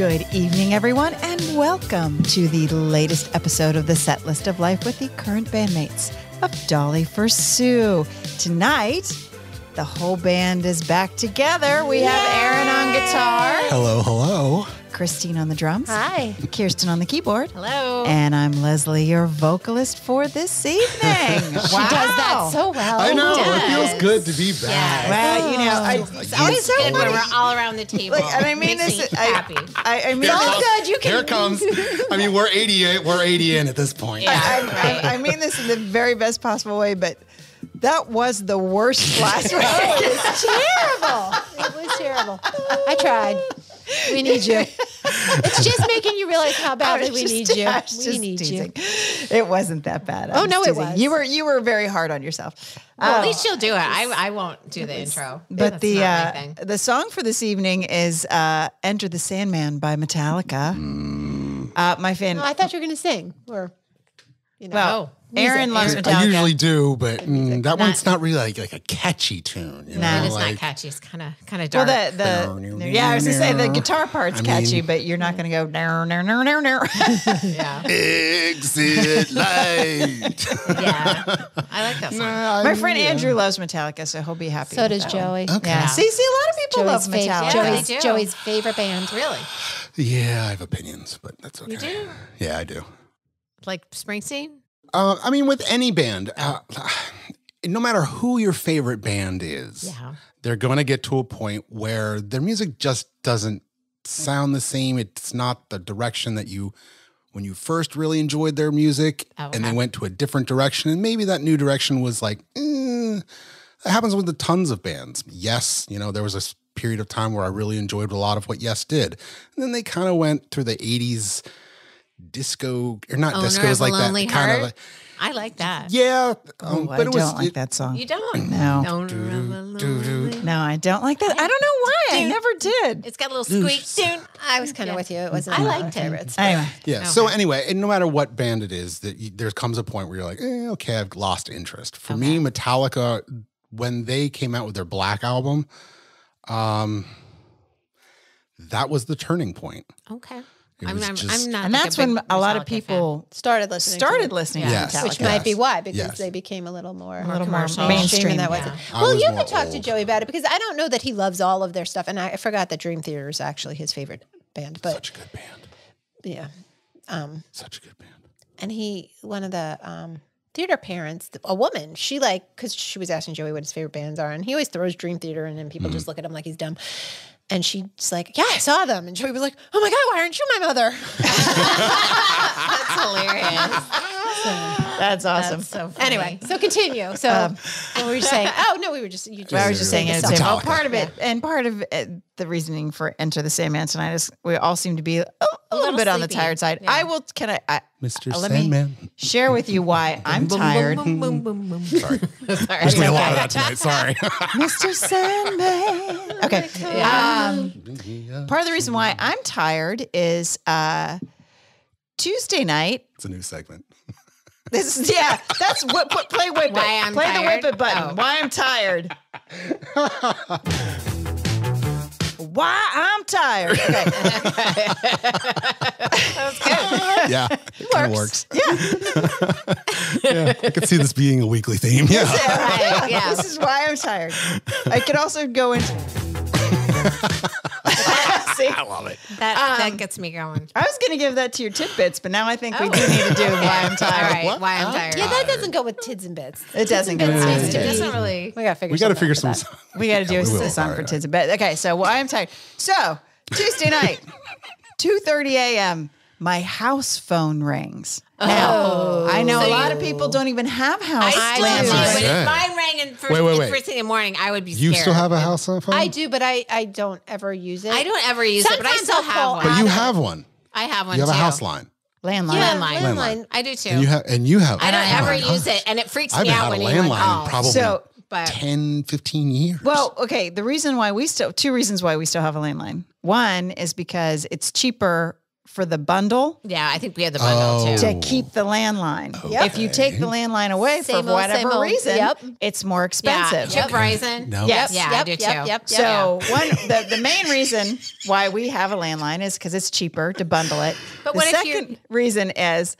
Good evening, everyone, and welcome to the latest episode of the Set List of Life with the current bandmates of Dolly for Sue. Tonight, the whole band is back together. We have Aaron on guitar. Hello, hello. Christine on the drums. Hi. Kirsten on the keyboard. Hello. And I'm Leslie, your vocalist for this evening. She does that so well. I know. It It feels good to be back. Yes. Well, you know, It's always so good when funny. we're all around the table. Like, and I mean Makes this. me happy. I mean, Here all comes- good. You can. Here it comes. I mean, we're 88. We're 80 in at this point. Yeah. I mean this in the very best possible way, but that was the worst last week. It was terrible. It was terrible. I tried. We need you. It's just making you realize how badly we need you. We need you. It wasn't that bad. Oh, no, it teasing. was. You were very hard on yourself. Well, at least you'll do it. I won't do the intro. But That's not my thing. the song for this evening is "Enter the Sandman" by Metallica. My fan. Oh, I thought you were going to sing. Or, you know. Well, Aaron loves Metallica. I usually do, but that one's not really like a catchy tune. You know? It is like, not catchy. It's kind of Well, dark. yeah, I was gonna say the guitar part's catchy, but you're not gonna go no. Yeah. Exit light. Yeah. I like that song. My friend Andrew loves Metallica, so he'll be happy. So with does that one. Joey. Okay. Yeah. See, a lot of people love Metallica. Joey's, Yeah, they do. Joey's favorite band. Really? Yeah, I have opinions, but that's okay. You do? Yeah, I do. Like Springsteen? I mean, with any band, no matter who your favorite band is, Yeah. they're going to get to a point where their music just doesn't sound the same. It's not the direction that when you first really enjoyed their music and they went to a different direction, and maybe that new direction was like, that happens with tons of bands. Yes, there was a period of time where I really enjoyed a lot of what Yes did. And then they kind of went through the 80s disco, or not Owner disco, is of a like Lonely that kind Heart? of a, I like that. yeah. I but it was don't like that song. You don't? No. Owner of a Lonely- No, I don't like that. I don't know why. I never did. It's got a little squeak. Doon. I was kind of with you. It wasn't. I one of liked my it. favorites. Anyway, Yeah. So anyway, and no matter what band it is, there comes a point where you're like, okay, I've lost interest. For me, Metallica, when they came out with their Black album, that was the turning point. Okay. It I'm was not. just- I'm not. and like that's a big when a lot of Metallica fan. people Started listening. started listening Yes. to Metallica. Which might be why, because Yes. they became a little more commercial. mainstream. and that Yeah. wasn't. I Well, was you more can talk to old. Joey about it because I don't know that he loves all of their stuff, and I forgot that Dream Theater is actually his favorite band. But Such a good band. yeah, Such a good band. and one of the theater parents, a woman, because she was asking Joey what his favorite bands are, and he always throws Dream Theater, and then people just look at him like he's dumb. And she's like, yeah, I saw them. And Joey was like, oh my God, why aren't you my mother? That's hilarious. That's awesome. That's so funny. Anyway, so continue. So what were you saying? Oh, no, I was just saying the it. song. Well, part of it, and part of the reasoning for Enter the Sandman tonight is we all seem to be a little bit on the sleepy. tired side. Yeah. I will. Can I Mr. let me Sandman. share with you why I'm tired, Boom, boom, boom, boom. Sorry. Sorry. There's gonna be a lot of that tonight. Sorry. Mr. Sandman. Okay. Part of the reason why I'm tired is Tuesday night. It's a new segment. This is that's what play whip it. Why I'm play tired? the whip it button. Oh. Why I'm tired. Why I'm tired. Okay. Yeah. It kind of works. Yeah. Yeah. I could see this being a weekly theme. Yeah. Right, yeah. This is why I'm tired. I could also go into. See, I love it. That gets me going. I was going to give that to your tidbits, but now I think we do need to do why I'm All tired. right. Why I'm tired. Yeah, that doesn't go with tids and bits. It doesn't go. Bits with needs it. to It be- doesn't really. We got to We got to figure something some. out for We got to do we will. a song All for right. tidbits. But okay, so why I'm tired. So Tuesday night, 2:30 a.m. My house phone rings. Now, I know So a lot of people don't even have house I do. do. landlines. When Yeah. if mine rang in first, Wait. first thing in the morning, I would be scared. You still have a house phone? I do, but I don't ever use it. I don't ever use it, but I Sometimes still I'll have call one. But you have one. I have one You have too. a house line. Landline. Yeah, Landline. landline. I do too. And you have. I don't ever Huh? use it, and it freaks I've me been out had when a anyone landline calls. probably So, But 10, 15 years. well, okay. The reason why two reasons why we still have a landline. One is because it's cheaper for the bundle Yeah, I think we had the bundle too. to keep the landline. If you take the landline away Same for old, whatever same old. reason, Yep. it's more Yeah, expensive. chip Verizon. No. Yes. Yeah, I do too. So the main reason why we have a landline is because it's cheaper to bundle it. But the what if second reason is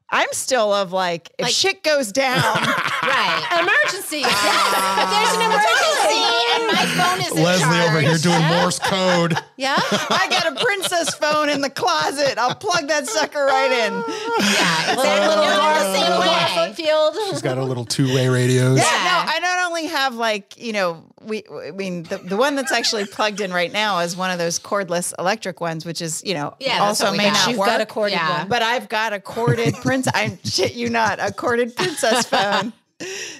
I'm still of if shit goes down, Right. Emergency. If there's an emergency and my phone is Leslie over here doing Morse code. Yeah. I got a princess phone in the closet. I'll plug that sucker right in. Yeah, Little the same way. field. She's got her little two-way radios. Yeah, no, I not only have the one that's actually plugged in right now is one of those cordless electric ones, which is, that's also what we may got. not You've work. got a corded Yeah. one. But I've got a corded I shit you not, a corded princess phone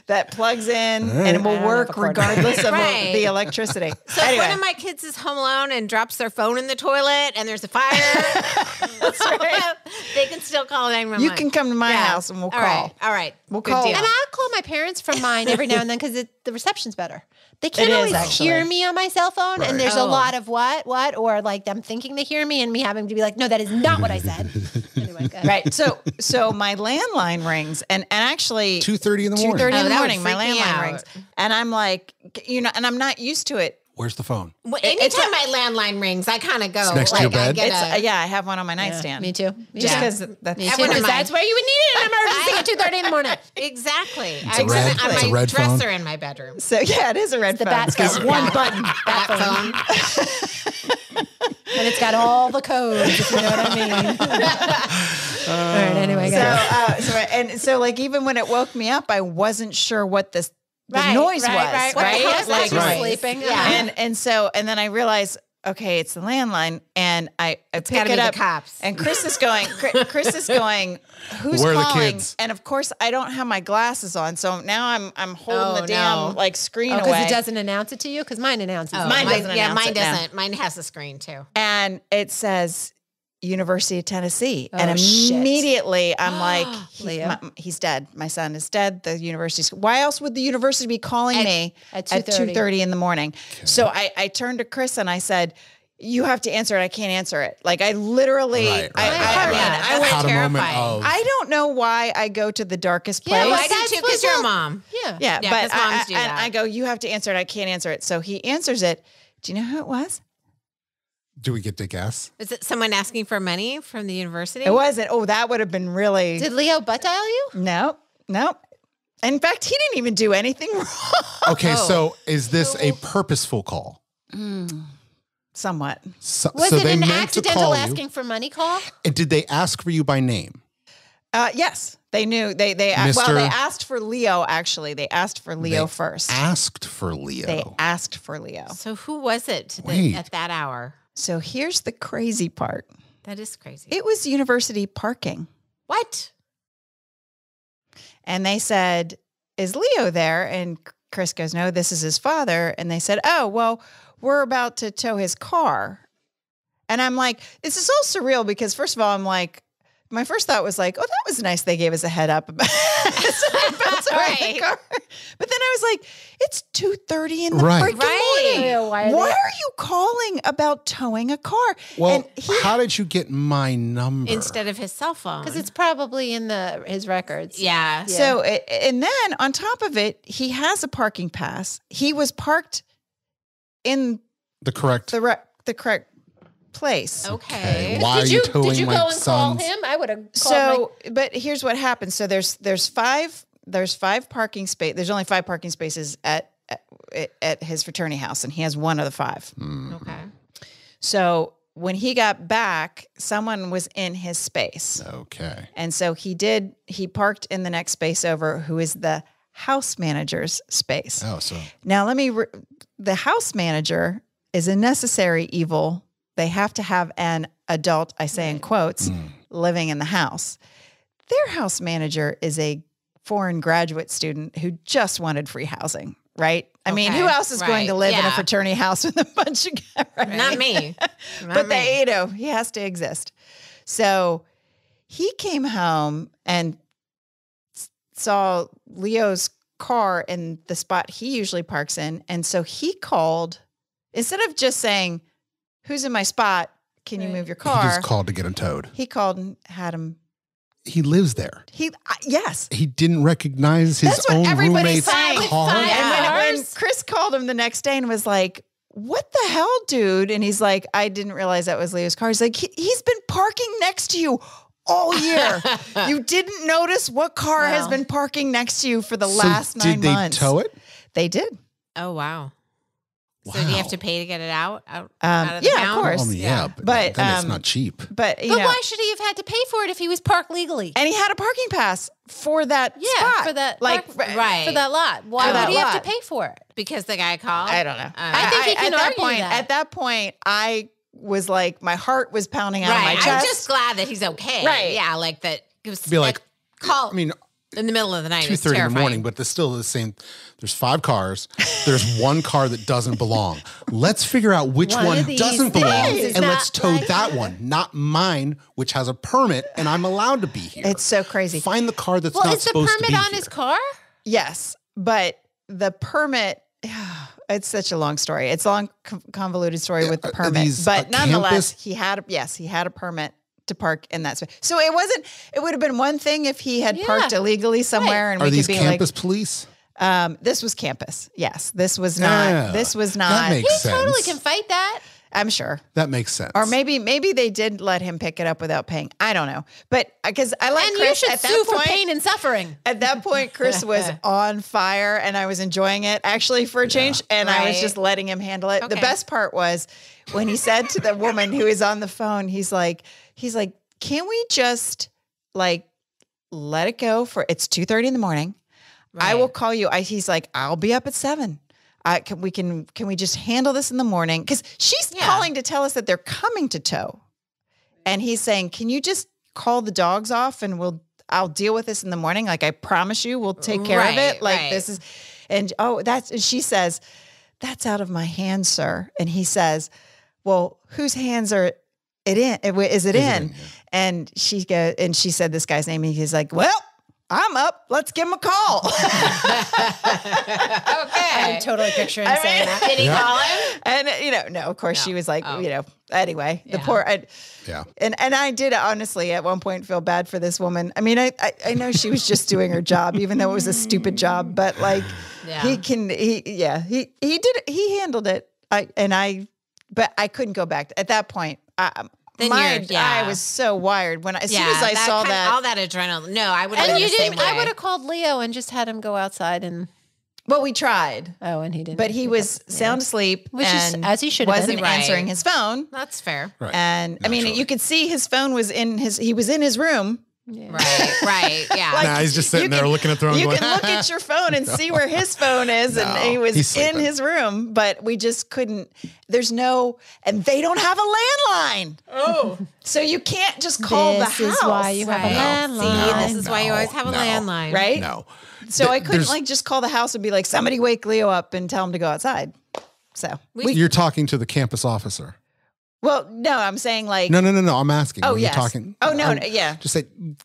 that plugs in and it will work regardless of Right. the electricity. So if one of my kids is home alone and drops their phone in the toilet and there's a fire, that's right. they can still call 911. You can come to my house and we'll call. All right. We'll Good call. deal. And I'll call my parents from mine every now and then because the reception's better. They can't It is, always actually. hear me on my cell phone, Right. and there's Oh. a lot of what, or like them thinking they hear me and me having to be like, no, that is not what I said. Anyway, go ahead. Right. So my landline rings and actually 2:30 in the morning. 2:30 in the that would morning, my freak me landline out. rings. And I'm like, and I'm not used to it. Where's the phone? Well, It's anytime my landline rings, I kind of go. It's next to your I bed? get It's a, I have one on my nightstand. Me too. Just Yeah. because that's Me too. wouldn't mind. Because that's where you would need an emergency at 2:30 in the morning. Exactly. a red- on it's a my red phone. dresser in my bedroom. So yeah, it is a red the phone. bat It's got phone. one Yeah. button. That phone. And it's got all the codes, if you know what I mean. All right, anyway, go. So even when it woke me up, I wasn't sure what the noise was. Right. What the hell is Like that you're noise? sleeping. Yeah. And then I realized, okay, it's the landline, and I pick gotta it be the up, cops. and Chris is going, who's Where are the calling? kids? And of course, I don't have my glasses on, so now I'm holding Oh, the damn no. screen Oh, away. because it doesn't announce it to you? Because mine announces it. Mine doesn't Yeah, announce mine it now. doesn't. Mine has a screen too. And it says University of Tennessee. Oh, And shit. immediately I'm like, Leo. he's dead. My son is dead. The university's, why else would the university be calling me at at 2:30? 2:30 in the morning? So I turned to Chris and I said, you have to answer it. I can't answer it. Like I literally, Right, I right. went, Had a moment terrifying. of I don't know why I go to the darkest place. Yeah, Well, I That's do too what's because you're a up. mom. Yeah. Yeah, Yeah, but 'cause moms do and that. I go, you have to answer it. I can't answer it. So he answers it. Do you know who it was? do we get to guess? Is it someone asking for money from the university? It wasn't. Oh, that would have been really. Did Leo butt dial you? No. In fact, he didn't even do anything wrong. Okay, so is this a purposeful call? Somewhat. So, Was so it they an meant to accidental call asking for money call? you. And did they ask for you by name? Yes, they knew. They they Mr. asked for Leo. Actually, they asked for Leo They first. Asked for Leo. They asked for Leo. So who was it Wait. at that hour? So here's the crazy part. That is crazy. It was university parking, What? and they said, "Is Leo there?" And Chris goes, "No, this is his father." And they said, "Oh, well, we're about to tow his car." And I'm like, this is so surreal because first of all, I'm like, my first thought was like, oh, that was nice. They gave us a head up about towing the Right. car. But then I was like, it's 2:30 in the Right. freaking Right. morning. Yeah, Why are you calling about towing a car? Well, And he- how did you get my number? Instead of his cell phone. Because it's probably in his records. yeah. So, and then on top of it, he has a parking pass. He was parked in the correct. the correct place. Okay. Why Did are you you towing go my and call son's? him? I would have called So, but here's what happens. So there's five parking space. There's only 5 parking spaces at his fraternity house, and he has one of the 5. Okay. So when he got back, someone was in his space, Okay. and so he parked in the next space over, who is the house manager's space. Oh, so Now the house manager is a necessary evil. They have to have an adult, I say in quotes, living in the house. Their house manager is a foreign graduate student who just wanted free housing, right? I mean, Okay, who else is going to right, live in a yeah. fraternity house with a bunch of guys? Right? Not me. But he has to exist. So he came home and saw Leo's car in the spot he usually parks in. And so he called, instead of just saying, who's in my spot? can you move your He car? just called to get him towed. He called and had him. He lives there. Yes. He didn't recognize his That's what own everybody's roommate's saying. car. And when Chris called him the next day and was like, what the hell, dude? And he's like, I didn't realize that was Leo's car. He's like, he's been parking next to you all year. You didn't notice what car has been parking next to you for the last 9 months. Did they tow it? They did. Oh, wow. Wow. So do you have to pay to get it out of the yeah, town? of course. Yeah, but then it's not cheap. But why should he have had to pay for it if he was parked legally? And he had a parking pass for that spot. For that right. for that lot. Why would he have to pay for it? Because the guy called? I don't know. I think he can argue that. At that point, I was like, my heart was pounding out of my Right. chest. I'm just glad that he's okay. Right. Yeah, like that. It was Be like, call. I mean, in the middle of the night. 2:30 in the morning, but there's still the same. There's 5 cars. There's one car that doesn't belong. Let's figure out which one doesn't belong, and let's tow that one, not mine, which has a permit, and I'm allowed to be here. It's so crazy. Find the car that's not supposed to be is the permit on his car? Yes, but the permit. It's such a long story. It's a long, convoluted story with the permit. But nonetheless, he had a permit to park in that space. So it would have been one thing if he had parked illegally somewhere and Are we these could be campus like, police? This was campus. Yes. This was not, That makes He sense. totally can fight that. I'm sure. That makes sense. Or maybe they did let him pick it up without paying. I don't know. But because I like And Chris you should at sue that for point, pain and suffering. at that point, Chris was on fire and I was enjoying it actually for a change. And I was just letting him handle it. The best part was when he said to the woman who is on the phone, he's like, can we just like let it go for it's 2:30 in the morning. Right. I will call you. He's like, I'll be up at 7. Can we just handle this in the morning? Because she's calling to tell us that they're coming to tow. And he's saying, can you just call the dogs off and I'll deal with this in the morning. Like I promise you, we'll take care of it. Like this is, and she says, that's out of my hands, sir. And he says, well, whose hands are it in? Is it in? Yeah. And she said this guy's name. And he's like, well, I'm up. Let's give him a call. Okay. I'm totally picturing saying that. Did he call him? And, no, of course she was like, anyway, the poor, and I did honestly at one point feel bad for this woman. I mean, I know she was just doing her job, even though it was a stupid job, but like he handled it. But I couldn't go back at that point. I was so wired when as soon as I saw that all that adrenaline. No, I would have. And you didn't. I would have called Leo and just had him go outside and. Well, we tried. Oh, and he didn't. But he was sound asleep, which is as he should have been. Wasn't answering his phone. That's fair. Right. And I mean, you could see his phone was he was in his room. Yeah. Right. Yeah. Nah, he's just sitting there looking at the phone. You can look at your phone and see where his phone is, and he was in his room, but we just couldn't. And they don't have a landline. Oh, so you can't just call the house. This is why you have a landline. This is why you always have a landline, right? No. So I couldn't just call the house and be like, somebody wake Leo up and tell him to go outside. So you're talking to the campus officer. Well, no, I'm saying like no. I'm asking. Oh, yes. You're talking. Oh no, yeah. Just say,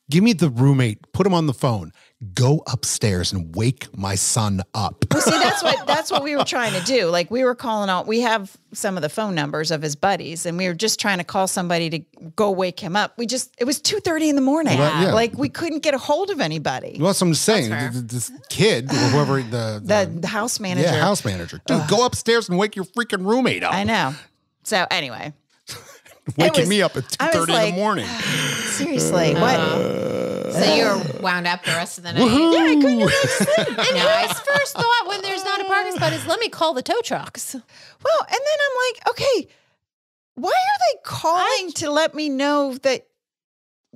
give me the roommate. Put him on the phone. Go upstairs and wake my son up. Well, see, that's what we were trying to do. Like we were calling out. We have some of the phone numbers of his buddies, and we were just trying to call somebody to go wake him up. It was 2:30 in the morning. Well, like we couldn't get a hold of anybody. Well, that's what I'm saying. This kid or whoever the house manager. Yeah, house manager. Dude, go upstairs and wake your freaking roommate up. I know. So anyway. Waking me up at 2:30 in the morning. Seriously, what? So you were wound up the rest of the night? Woohoo! Yeah, I couldn't even sleep. And his first thought when there's not a parking spot is, let me call the tow trucks. Well, and then I'm like, okay, why are they calling to let me know that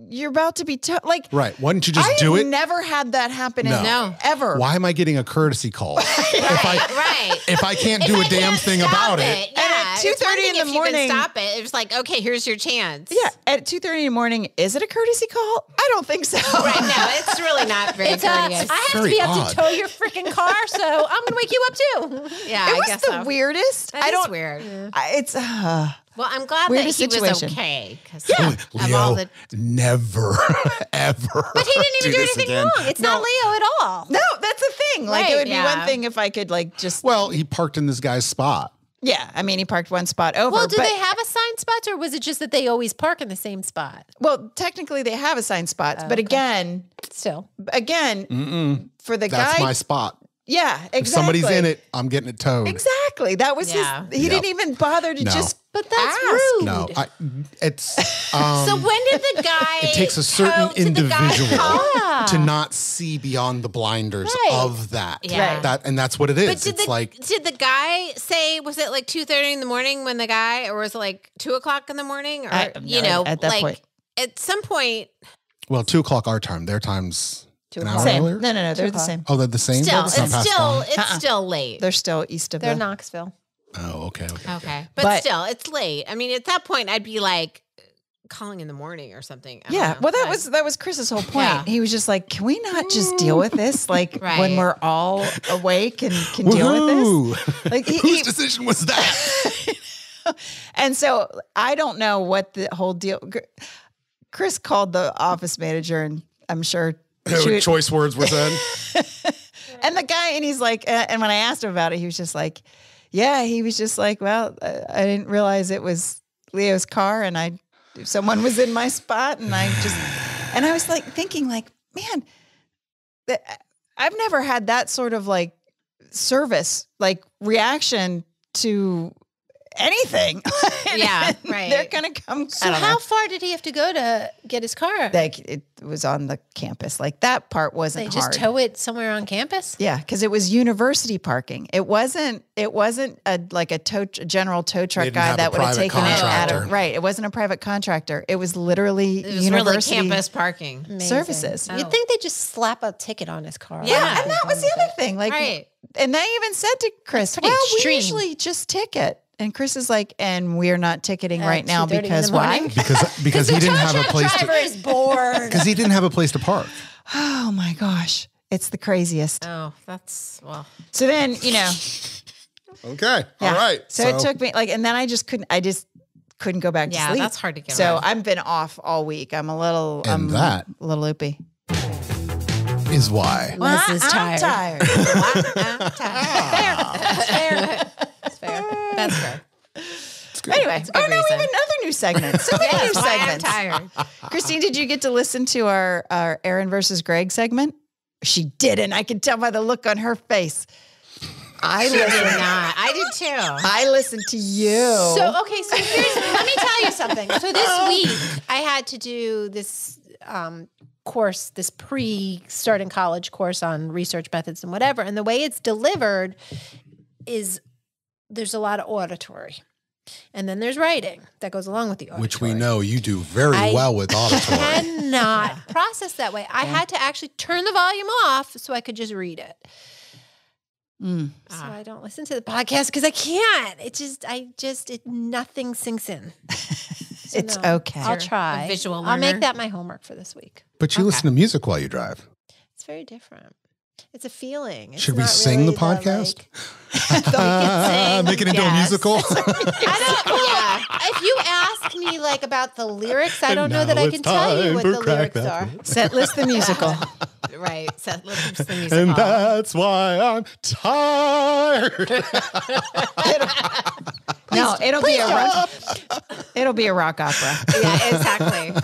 you're about to be like? Right. Why didn't you just do it? I've never had that happen ever. Why am I getting a courtesy call? If I can't do a damn thing about it. Yeah. At 2:30 in the morning, stop it. It was like, okay, here's your chance. Yeah. At 2:30 in the morning, is it a courtesy call? I don't think so. Right. No, it's really not very courteous. I have to be up to tow your freaking car, so I'm gonna wake you up too. Yeah, it I was guess the weirdest. That is weird. It's well, I'm glad that he was okay. Leo, never, ever. But he didn't even do anything wrong. It's not Leo at all. No, that's the thing. Like it would be one thing if I could like just. Well, he parked in this guy's spot. Yeah, I mean, he parked one spot over. Well, do they have assigned spots, or was it just that they always park in the same spot? Well, technically, they have assigned spots, but again, Still, for the That's guy, my spot. yeah, exactly. If somebody's in it, I'm getting it towed. Exactly. That was his. He didn't even bother to just. but that's ask. rude. No, it's So when did the guy? it takes a certain tow to the guy's individual car? to not see beyond the blinders of that. Yeah. Right. And that's what it is. But did It's the guy say, was it like 2:30 in the morning when the guy, or was it like 2:00 in the morning, or at that point, at some point? well, 2:00 our time. Their time's an hour same. earlier. No, they're the same. Oh, they're the same. Still, It's not it's past still one? it's still late. They're still east of They're the. Knoxville. Oh, okay. Okay, But- but still, it's late. I mean, at that point, I'd be like calling in the morning or something. I don't Yeah, know. well, Like, that was Chris's whole point. Yeah. He was just like, "Can we not just deal with this? Like when Right. we're all awake and can deal with this." Woohoo! Like Whose decision was that? And so I don't know what the whole deal. Chris called the office manager, and I'm sure. Choice words were said. And the guy, and he's like, and when I asked him about it, he was just like, yeah, he was just like, well, I didn't realize it was Leo's car, and someone was in my spot, and I was like thinking, like, man, I've never had that sort of like service, like reaction to anything. Yeah, right. They're gonna come. So how far did he have to go to get his car? Like it was on the campus. Like that part wasn't They just hard. tow it somewhere on campus? Yeah, because it was university parking. It wasn't a general tow truck didn't guy have a that would have private taken it out contractor. of right. It wasn't a private contractor. It was literally it was university really campus parking. Amazing. services. You'd think they'd just slap a ticket on his car. Yeah. And that was the other thing. Like, Right. and they even said to Chris, pretty "Well, extreme. we usually just ticket." And Chris is like, "And we're not ticketing At right now 2:30 in the because why?" morning? Because he didn't have a place Driver to. is bored. Because he didn't have a place to park. Oh my gosh, it's the craziest. Oh, that's So then, Okay. yeah. All right. So it took me and then I just couldn't go back to Yeah, sleep. that's hard to get So around. I've been off all week. I'm a little, And that- a little loopy. is why. Les is I'm tired. It's fair. That's fair. Anyway, good no, we have reason. another new segment. So many new That's why I'm segments. tired. Christine, did you get to listen to our Aaron versus Greg segment? She didn't. I could tell by the look on her face. I Did listened. not. I did too. I listened to you. So, okay, so let me tell you something. So this week I had to do this course, this pre-starting college course on research methods and whatever. And the way it's delivered is there's a lot of auditory. And then there's writing that goes along with the auditory. Which we know you do very well with auditory. Cannot process that way. I had to actually turn the volume off so I could just read it. So I don't listen to the podcast because I can't. Nothing sinks in. So it's no, okay. I'll try. a visual I'll make learner. that my homework for this week. But you listen to music while you drive. It's very different. It's a feeling. It's Should we not sing really the podcast? Make Make it into a musical? If you ask me like about the lyrics, I don't know that I can tell you what the lyrics are. Set list the musical. Right. So let's the music And hall. that's why I'm tired. No, it'll be a rock opera. Yeah, exactly.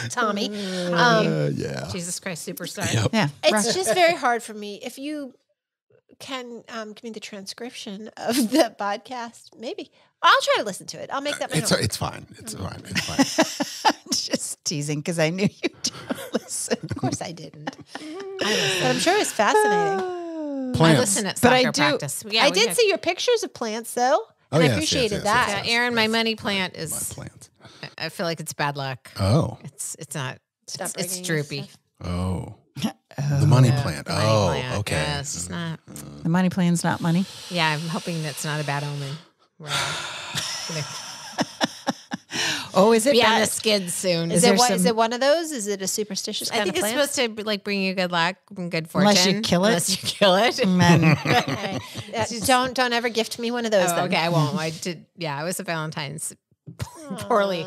Tommy. Yeah. Jesus Christ, superstar. Yep. Yeah. It's just very hard for me. If you can give me the transcription of the podcast, maybe I'll try to listen to it. I'll make that my homework. It's fine. It's fine. It's fine. Just teasing because I knew you didn't listen. Of course I didn't. But I'm sure it's fascinating. I Plants. listen at But I soccer do- practice. Yeah, I we did had- see your pictures of plants though. Oh, And I yes, appreciated yes, that. yes, Yeah, Aaron, my money plant is. Plants. I feel like it's bad luck. Oh. It's not. Stop It's bringing droopy. this stuff. Oh. The money plant. Money Oh, plant. okay. Yeah, it's just not. The money plan's not money. Yeah, I'm hoping that's not a bad omen. We're Oh, is it be on bad? the skids soon. Is there it some- is it one of those? Is it a superstitious I kind think of it's plant? supposed to like bring you good luck and good fortune. Unless you kill it. Unless you kill it. Men. Don't ever gift me one of those. Oh, then. okay, I won't. I did. Yeah, it was a Valentine's poorly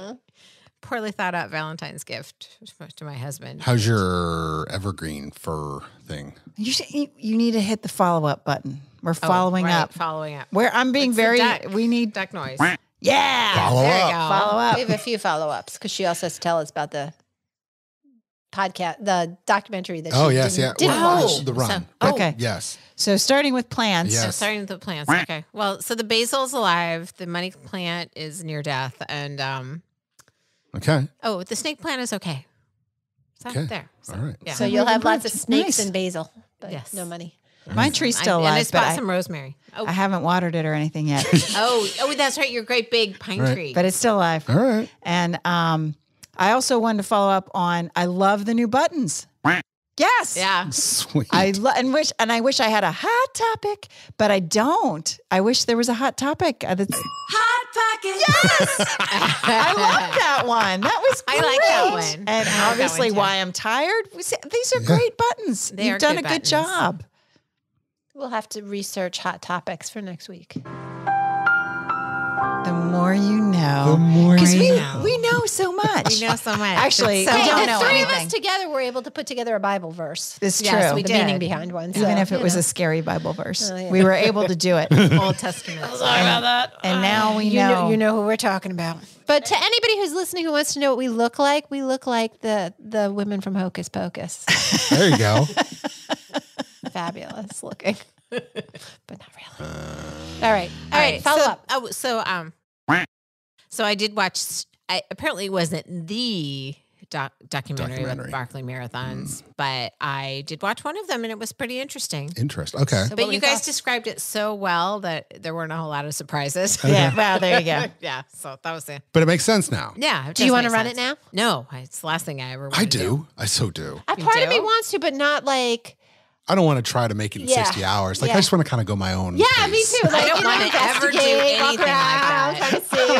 poorly thought out Valentine's gift to my husband. How's your evergreen fur thing? You need to hit the follow-up button. We're following up. Following up. Where I'm being we need duck noise. Yeah. Follow there up. you go. Follow up. We have a few follow-ups because she also has to tell us about the podcast, the documentary that she didn't watch. The run. Okay. Yes. So starting with plants. Yes. So starting with the plants. Okay. Well, so the basil's alive. The money plant is near death. And Okay. the snake plant is okay. So Okay. there. So, All right. Yeah. So you'll have lots of Nice. snakes and basil, but Yes. no money. My tree's still And I alive, but bought some rosemary. I haven't watered it or anything yet. Oh, that's right. Your great big pine Right. tree. But it's still alive. All right. And I also wanted to follow up on I love the new buttons. Yes. yeah. Sweet. I wish I had a hot topic, but I don't. I wish there was a hot topic. Hot pocket. Yes. I love that one. That was great. I like that one. And I like that obviously one, too. why I'm tired. These are great buttons. They You've are done good a good buttons. job. We'll have to research hot topics for next week. The more you know. The more Because you we know so much. We know so much. Actually, It's so we don't the know three of anything. us together were able to put together a Bible verse. It's Yes, true. we The did. meaning behind one. Even so, if it you was know. a scary Bible verse. yeah. We were able to do it. Old Testament. And now we You know. you know who we're talking about. But to anybody who's listening who wants to know what we look like the women from Hocus Pocus. There you go. Fabulous looking. But not really. All right. Follow up. So I did watch. Apparently, it wasn't the documentary with the Barclay Marathons, but I did watch one of them, and it was pretty interesting. Interesting. Okay. So But what were you your guys thoughts? described it so well that there weren't a whole lot of surprises. Yeah. Well, there you go. Yeah. So that was it. But it makes sense now. Yeah. Do you want to run it now? No. It's the last thing I ever. I do. I so do. A part of me do? wants to, but not like. I don't want to try to make it in Yeah. 60 hours. Like, Yeah. I just want to kind of go my own Yeah, pace. me too. Like, I don't you know, wanna ever do investigate, walk anything like around, that. try to see,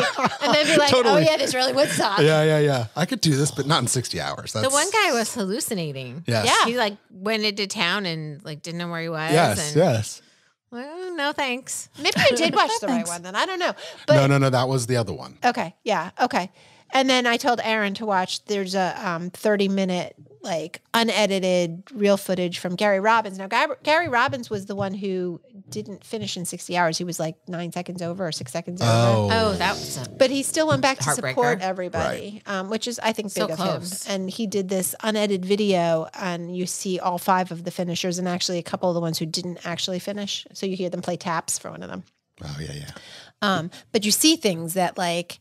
and then be like, Totally. oh yeah, this really would suck. Yeah. I could do this, but not in 60 hours. That's, The one guy was hallucinating. Yes. Yeah. He like went into town and like didn't know where he was. Yes. and, Yes. Well, no thanks. Maybe I did watch the right Thanks. one then. I don't know. But No. That was the other one. okay, yeah, okay. And then I told Aaron to watch. There's a 30-minute like unedited real footage from Gary Robbins. Now Gary Robbins was the one who didn't finish in 60 hours. He was like 9 seconds over or 6 seconds over. Oh, that was But he still went back to Heartbreaker. support everybody, which is, I think, So big of close. him. And he did this unedited video, and you see all 5 of the finishers and actually a couple of the ones who didn't actually finish. So you hear them play taps for one of them. Oh, yeah. But you see things that like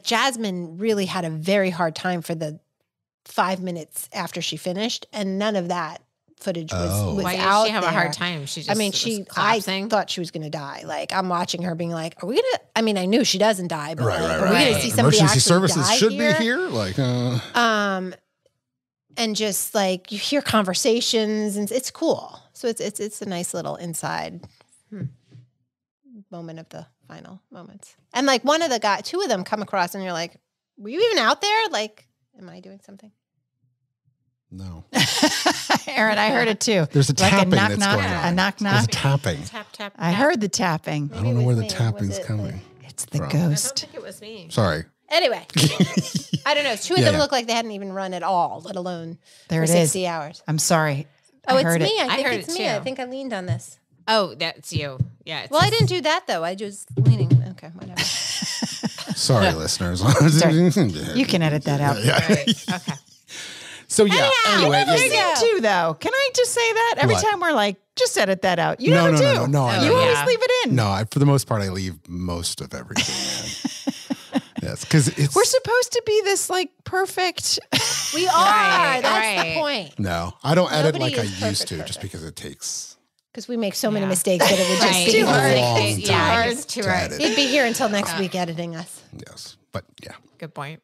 Jasmine really had a very hard time for the 5 minutes after she finished, and none of that footage was Why out did she have there. a hard time? She just I mean, was I collapsing? thought she was going to die. Like, I'm watching her being like, are we going to, I mean, I knew she doesn't die, but Right. are we going to see somebody Emergency actually services die should here? be here. Like, And just like, you hear conversations, and it's cool. So it's a nice little inside moment of the final moments. And like two of them come across and you're like, were you even out there? Like, am I doing something? no. Aaron, I heard it too. There's a Like tapping knock, that's knock, going on. a knock There's knock. a tapping. Tap. I heard the tapping. I don't know where the me. tapping's Was it coming. It's the From. I don't ghost. think it was me. Sorry. Anyway, I don't know. Two of them Yeah. look like they hadn't even run at all, let alone There for it is. 60 hours. I'm sorry. Oh, I it's heard me. it. I think heard it's it me. I too. think I leaned on this. Oh, that's you. Yeah. Well, I didn't do that though. I just leaning. Okay, whatever. Sorry, listeners. You can edit that out. Right. Okay. So, yeah. Anyway. You yeah. seem to, though. Can I just say that? Every What? time we're like, just edit that out. You No, never do. no, I You never. always Yeah. leave it in. No, for the most part, I leave most of everything in. Yes, because it's. We're supposed to be this like perfect. We are. Right, That's right. the point. No, I don't edit Nobody like I is used to perfect. just because it takes Because we make so many Yeah. mistakes that it would just Right. be Too hard. a long time Yeah, it's too to hard. edit. He'd be here until next week editing us. Yes, but yeah. Good point.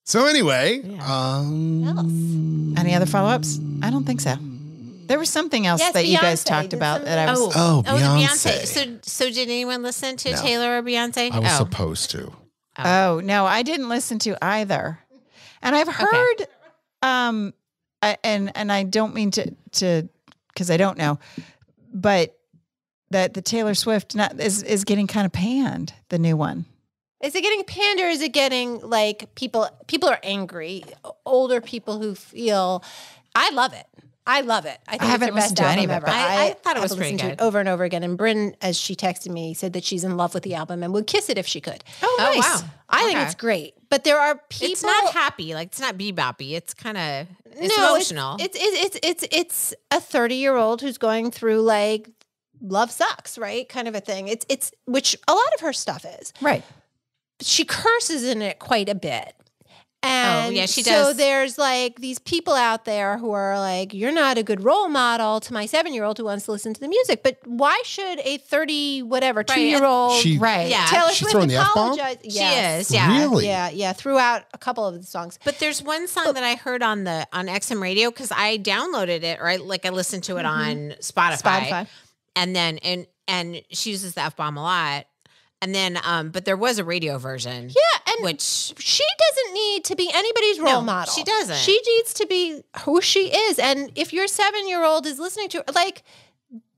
So anyway, Any other follow ups? I don't think so. There was something else Yes, that you guys Beyonce talked did about that I was. Oh, the Beyonce. So did anyone listen to No. Taylor or Beyonce? I was supposed to. Oh no, I didn't listen to either, and I've heard, and I don't mean to because I don't know, but that the Taylor Swift is getting kind of panned, the new one. Is it getting pander? Is it getting like people are angry, older people who feel, I love it. I love it. I think haven't it's their listened best to any album of it, ever. but I thought it was have pretty listened good. to it over and over again. And Bryn, as she texted me, said that she's in love with the album and would kiss it if she could. Oh, Oh, nice. wow. I think Okay. it's great. But there are people. It's not happy. Like, it's not beboppy. It's kind of emotional. It's a 30-year-old who's going through like love sucks, right? Kind of a thing. It's which a lot of her stuff is. Right. She curses in it quite a bit. And yeah, she so does. there's like these people out there who are like, you're not a good role model to my 7-year-old who wants to listen to the music. But why should a 2-year-old She- Right. Yeah. Taylor She's Swift throwing the F-bomb? apologize? She is, yeah. Really? Yeah, throughout a couple of the songs. But there's one song that I heard on XM radio because I downloaded it, or I listened to it on Spotify. And then and she uses the F-bomb a lot. And then but there was a radio version. Yeah, and which she doesn't need to be anybody's role model. she doesn't. She needs to be who she is. And if your 7-year-old is listening to, like,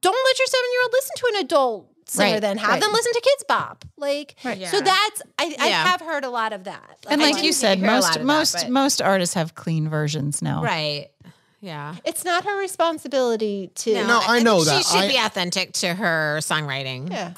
don't let your 7-year-old listen to an adult singer. Right, Then have right. them listen to Kids Bop. Like, Yeah. so that's I Yeah. have heard a lot of that. And I like didn't you said, hear a lot most of that, but- most artists have clean versions now. right. Yeah. it's not her responsibility to. No, I know think that. She should I- be authentic to her songwriting. Yeah.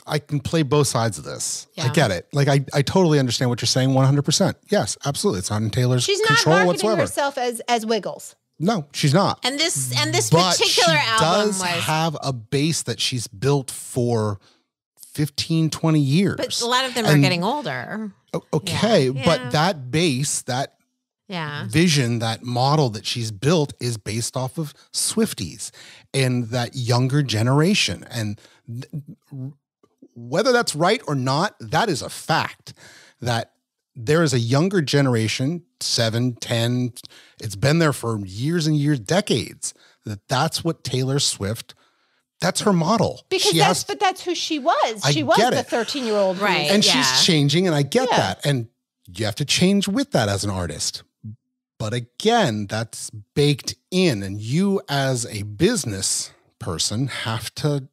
I can play both sides of this. I Yeah. get it. Like I totally understand what you're saying 100%. Yes, absolutely. It's not in Taylor's She's not control marketing whatsoever. herself as Wiggles. No, she's not. And this But particular she album does was have a base that she's built for 15, 20 years. but a lot of them are And- getting older. Okay, Yeah. but that base, that Yeah. vision, that model that she's built is based off of Swifties and that younger generation. And whether that's right or not, that is a fact that there is a younger generation, 7, 10, it's been there for years and years, decades, that's what Taylor Swift, that's her model. Because She that's has- but who she was. I She was get the it. 13-year-old. Right. and Yeah. she's changing, and I get Yeah. that. And you have to change with that as an artist. But again, that's baked in. And you as a business person have to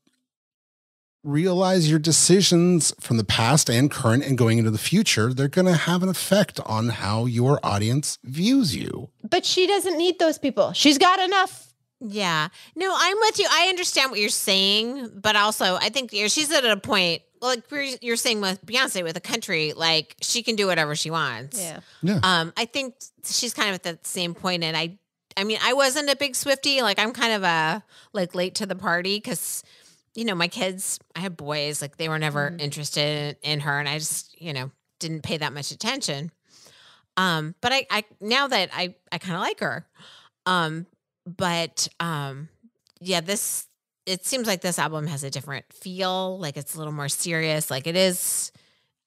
realize your decisions from the past and current and going into the future, they're going to have an effect on how your audience views you. But she doesn't need those people. She's got enough. Yeah. No, I'm with you. I understand what you're saying, but also I think she's at a point, like you're saying with Beyonce with the country, like she can do whatever she wants. Yeah. Yeah. I think she's kind of at that same point, and I mean, I wasn't a big Swiftie. Like I'm kind of a like late to the party because, you know, my kids, I have boys, like they were never interested in her, and I just, you know, didn't pay that much attention. But I now that I kind of like her. But yeah, it seems like this album has a different feel. Like it's a little more serious. Like it is,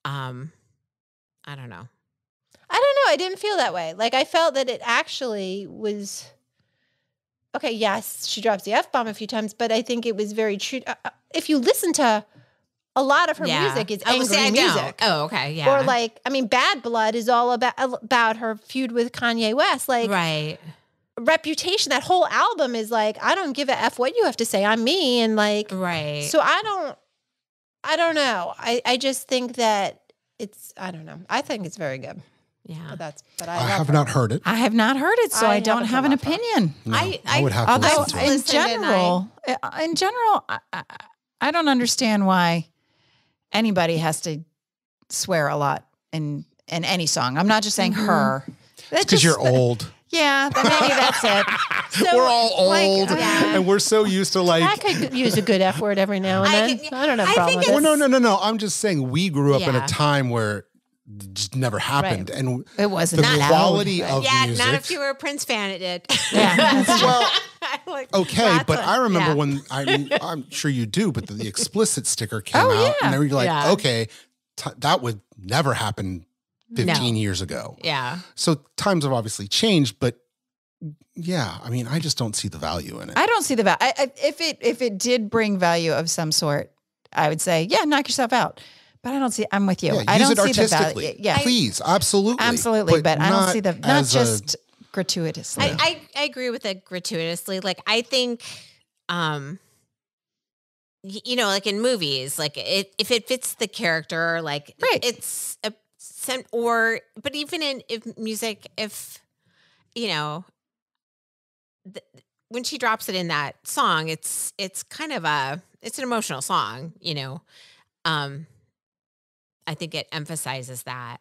I don't know. I don't know. I didn't feel that way. Like I felt that it actually was okay. Yes, she drops the F-bomb a few times, but I think it was very true. If you listen to a lot of her music, it's angry I music. don't. Oh, okay, yeah. Or like, I mean, Bad Blood is all about her feud with Kanye West. Like right. Reputation, that whole album is like, I don't give a F what you have to say. I'm me. And like, Right. so I don't know. I just think that I don't know. I think it's very good. Yeah. But I have not heard it. I have not heard it, so I I don't haven't have an heard that. opinion. No, I would have to Although listen to it. in Listened and general, I don't understand why anybody has to swear a lot in any song. I'm not just saying her. That's Because you're just- old. Yeah, maybe that's it. We're all old, yeah. and we're so used to like. I could use a good F word every now and I then. could- I don't have a I problem think with Well, it. no. I'm just saying we grew up in Yeah. a time where it just never happened, and It wasn't the loud, quality but- of Yeah, music. not if you were a Prince fan, it did. Yeah, that's true. well, Like, okay, lots but of- I remember yeah. when I'm sure you do, but the explicit sticker came Oh, out, yeah. and they were like, Yeah. okay, that would never happen 15 years ago. Yeah. So times have obviously changed, but yeah, I mean, I just don't see the value in it. I don't see the value. If it did bring value of some sort, I would say, yeah, knock yourself out. But I don't see. I'm with you. Yeah, I use don't it see the artistically. value. Yeah, Please, absolutely, absolutely. But I don't not see not as a- just gratuitously. I agree with it gratuitously. Like I think like in movies, like if it fits the character, like it's but even in music, if when she drops it in that song, it's kind of it's an emotional song, I think it emphasizes that.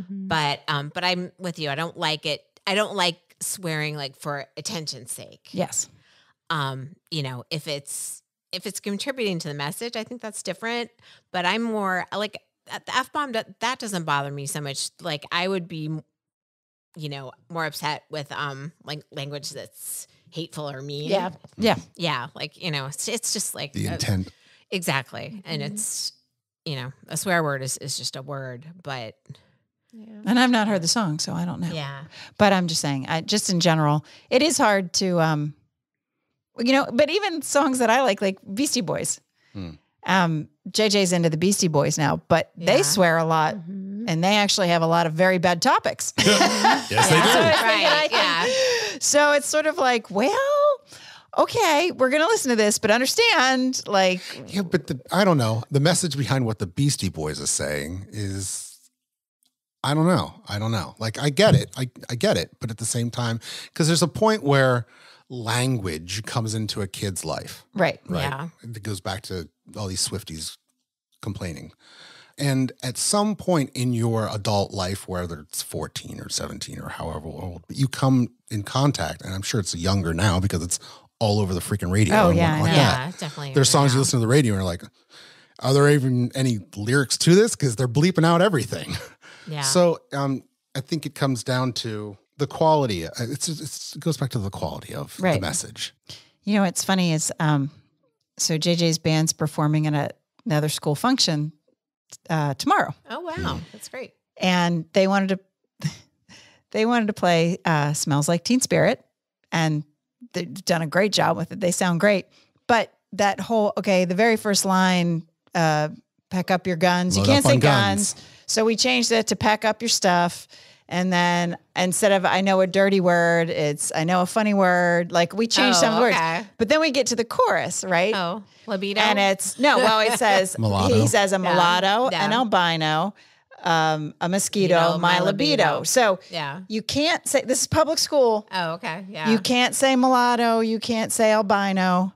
But I'm with you. I don't like it. I don't like swearing like for attention's sake. Yes. If it's contributing to the message, I think that's different. But I'm more like the F-bomb, that doesn't bother me so much. Like I would be, more upset with like language that's hateful or mean. Yeah. Yeah. Yeah. Like, it's just like The intent. Exactly. And it's, a swear word is just a word, but. Yeah. And I've not heard the song, so I don't know. Yeah. But I'm just saying, just in general, it is hard to, but even songs that I like Beastie Boys. JJ's into the Beastie Boys now, but they swear a lot and they actually have a lot of very bad topics. Yes, they do. Right. So it's sort of like, well, okay, we're going to listen to this, but understand Yeah, but I don't know. The message behind what the Beastie Boys is saying is, I don't know. Like, I get it. I get it. But at the same time, because there's a point where language comes into a kid's life. Right. Yeah. It goes back to all these Swifties complaining. And at some point in your adult life, whether it's 14 or 17 or however old, you come in contact, and I'm sure it's younger now because it's all over the freaking radio. Oh, and yeah, whatnot like Yeah, that. definitely. There's songs you listen to the radio and you're like, are there even any lyrics to this? Because they're bleeping out everything. Yeah. So I think it comes down to the quality. It goes back to the quality of the message. What's funny is, so JJ's band's performing at another school function tomorrow. Oh, wow. That's great. And they wanted to play Smells Like Teen Spirit, and they've done a great job with it. They sound great. But that whole, the very first line, pack up your guns. Load you can't up say on guns. guns. So we changed it to pack up your stuff. And then instead of I know a dirty word, it's I know a funny word. Like we changed some of the words. But then we get to the chorus, right? Oh, libido. And it says, Mulatto. He says a mulatto, an albino, a mosquito, my libido. So you can't say, this is public school. Oh, okay. Yeah. You can't say mulatto. You can't say albino.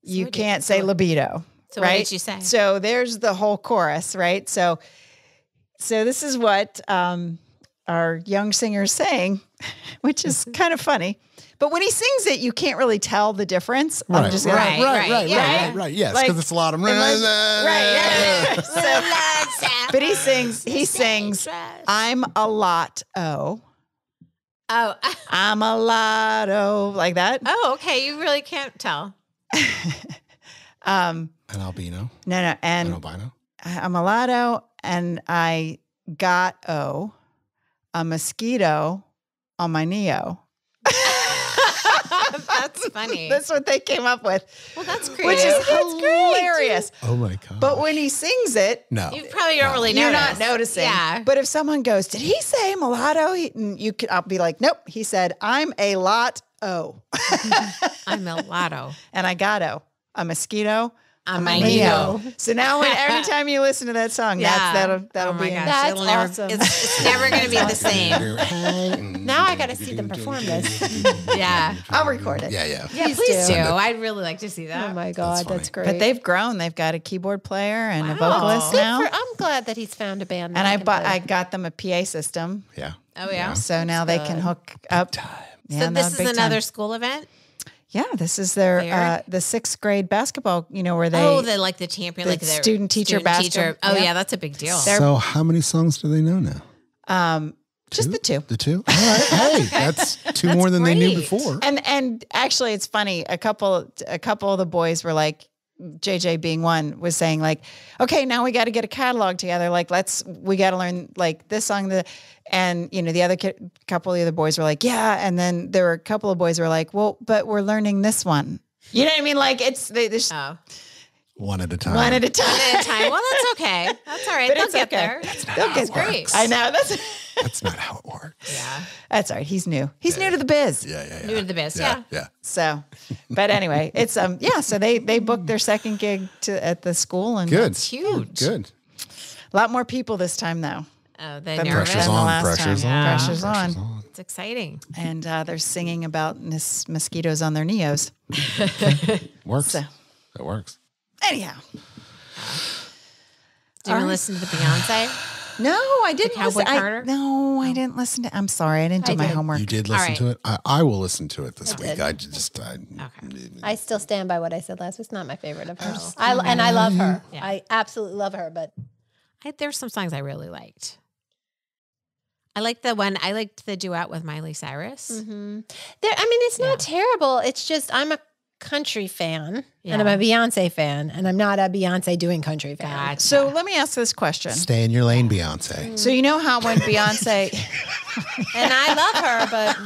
You can't say libido. So right? What did you say? So there's the whole chorus, right? So this is what our young singer is saying, which is kind of funny. But when he sings it, you can't really tell the difference. Right, I'm just right. Yes, Like, because it's a lot of right. But he sings, I'm a lot Oh. I'm a lot like that. Oh, okay. You really can't tell. An albino. No, An and albino. I'm a mulatto, and I got a mosquito on my neo. That's funny. That's what they came up with. Well, that's creative. Which is hilarious. Oh my God. But when he sings it, No. You probably don't really you're notice. not noticing. Yeah. But if someone goes, did he say mulatto? I'll be like, nope. He said, I'm a lot I'm a lotto. and I got a mosquito. On my Neo. neo. So now every time you listen to that song, that'll oh my be in. gosh, That's it'll never, awesome. It's never going to be the same. Now I got to see them perform this. Yeah. I'll record it. Yeah. Yeah, please do. I'd really like to see that. Oh my God, that's great. But they've grown. They've got a keyboard player and a Wow. vocalist Good now. I'm glad that he's found a band. And that I can got them a PA system. Yeah. Oh, yeah. So now they can hook up. Yeah, So no, this is big another time. school event? Yeah, this is their Weird. the 6th grade basketball, where they the champion, the like their student-teacher basketball. Oh, Yep. yeah, that's a big deal. So how many songs do they know now? just the two. The two? All right. Hey, that's two more than they knew great. before. And actually it's funny, a couple of the boys were like, JJ being one, was saying like, okay, now we got to get a catalog together. Like, we got to learn like this song, and the other couple of the other boys were like, yeah. And then there were a couple of boys who were like, well, but we're learning this one. You know what I mean? Like there's One at a time. one at a time. One at a time. Well, that's okay. That's all right. But They'll it's get okay. there. They'll get great. I know. That's not how it works. Yeah. That's all right. He's new. He's new to the biz. Yeah. New to the biz. Yeah. So, but anyway, it's so they booked their second gig at the school, and Good. It's huge. Good. a lot more people this time though. Oh, they than nervous. than the last Pressure's time. on. Pressure's on. It's exciting. And they're singing about mosquitoes on their neos. Works. So. That works. Anyhow, Do you listen to the Beyonce? no, I didn't Cowboy listen. Carter? I didn't listen to. I'm sorry, I didn't do I my did. homework. You did listen right. to it? I will listen to it this week. did. I just I still stand by what I said last week. It's not my favorite of hers. I love her. Yeah. I absolutely love her, but There's some songs I really liked. I liked the duet with Miley Cyrus. it's not terrible. It's just I'm a country fan and I'm a Beyonce fan, and I'm not a Beyonce doing country fan. Gotcha. So let me ask this question. stay in your lane, Beyonce. So you know how when Beyonce, And I love her, but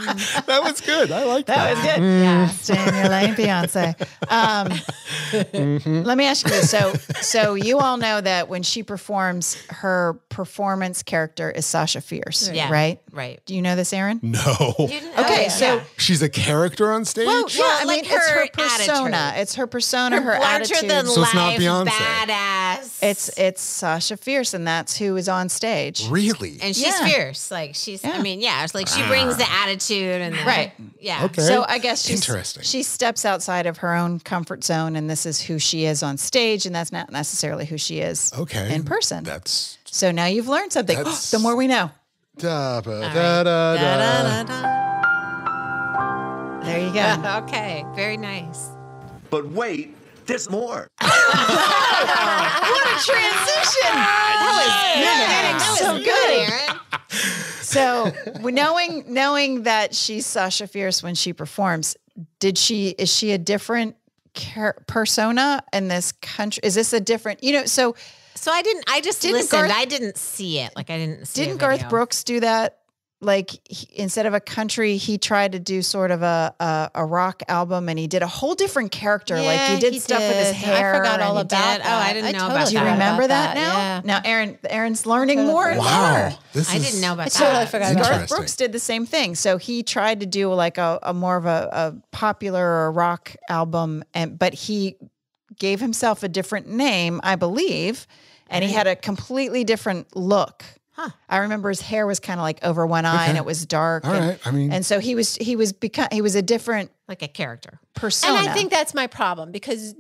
That was good. I like that. that was good. Yeah, stay in your lane, Beyonce. Let me ask you this. So you all know that when she performs, her performance character is Sasha Fierce, Yeah. right? Right. Do you know this, Aaron? No. Okay, so She's a character on stage? well, yeah, I like mean, it's her her persona. attitude. It's her persona, her Larger attitude. than So it's not life, Beyonce. badass. It's Sasha Fierce, and that's who is on stage. Really? And she's Yeah. fierce. Like she's, Yeah. I mean, yeah, it's like she brings the attitude and the, Right. Yeah. Okay. So I guess Interesting. she steps outside of her own comfort zone, and this is who she is on stage, and that's not necessarily who she is in person. That's So now you've learned something. That's- The more we know. da, ba, All right. da, da, da. Da-da-da-da. There you go. Okay. Very nice. But wait, there's more. What a transition! That was so good. Aaron. So knowing that she's Sasha Fierce when she performs, is she a different persona in this country? Is this a different, So I just Didn't listened. Garth- I didn't see it. Like I didn't see didn't a Garth video. Brooks do that? Like instead of a country, he tried to do sort of a rock album, and he did a whole different character. Like he did stuff with his hair. I forgot all and he about did- that. Oh, I didn't know about Do you that. remember that about now? that, Now, Aaron's learning more and more. Wow. I didn't know about I that. totally forgot about Garth Interesting. Brooks did the same thing. So he tried to do like a more of a popular or rock album, but he gave himself a different name, I believe, and he had a completely different look. I remember his hair was kind of like over one eye, and it was dark. All right. I mean, and so he was a different Like a character. persona. And I think that's my problem because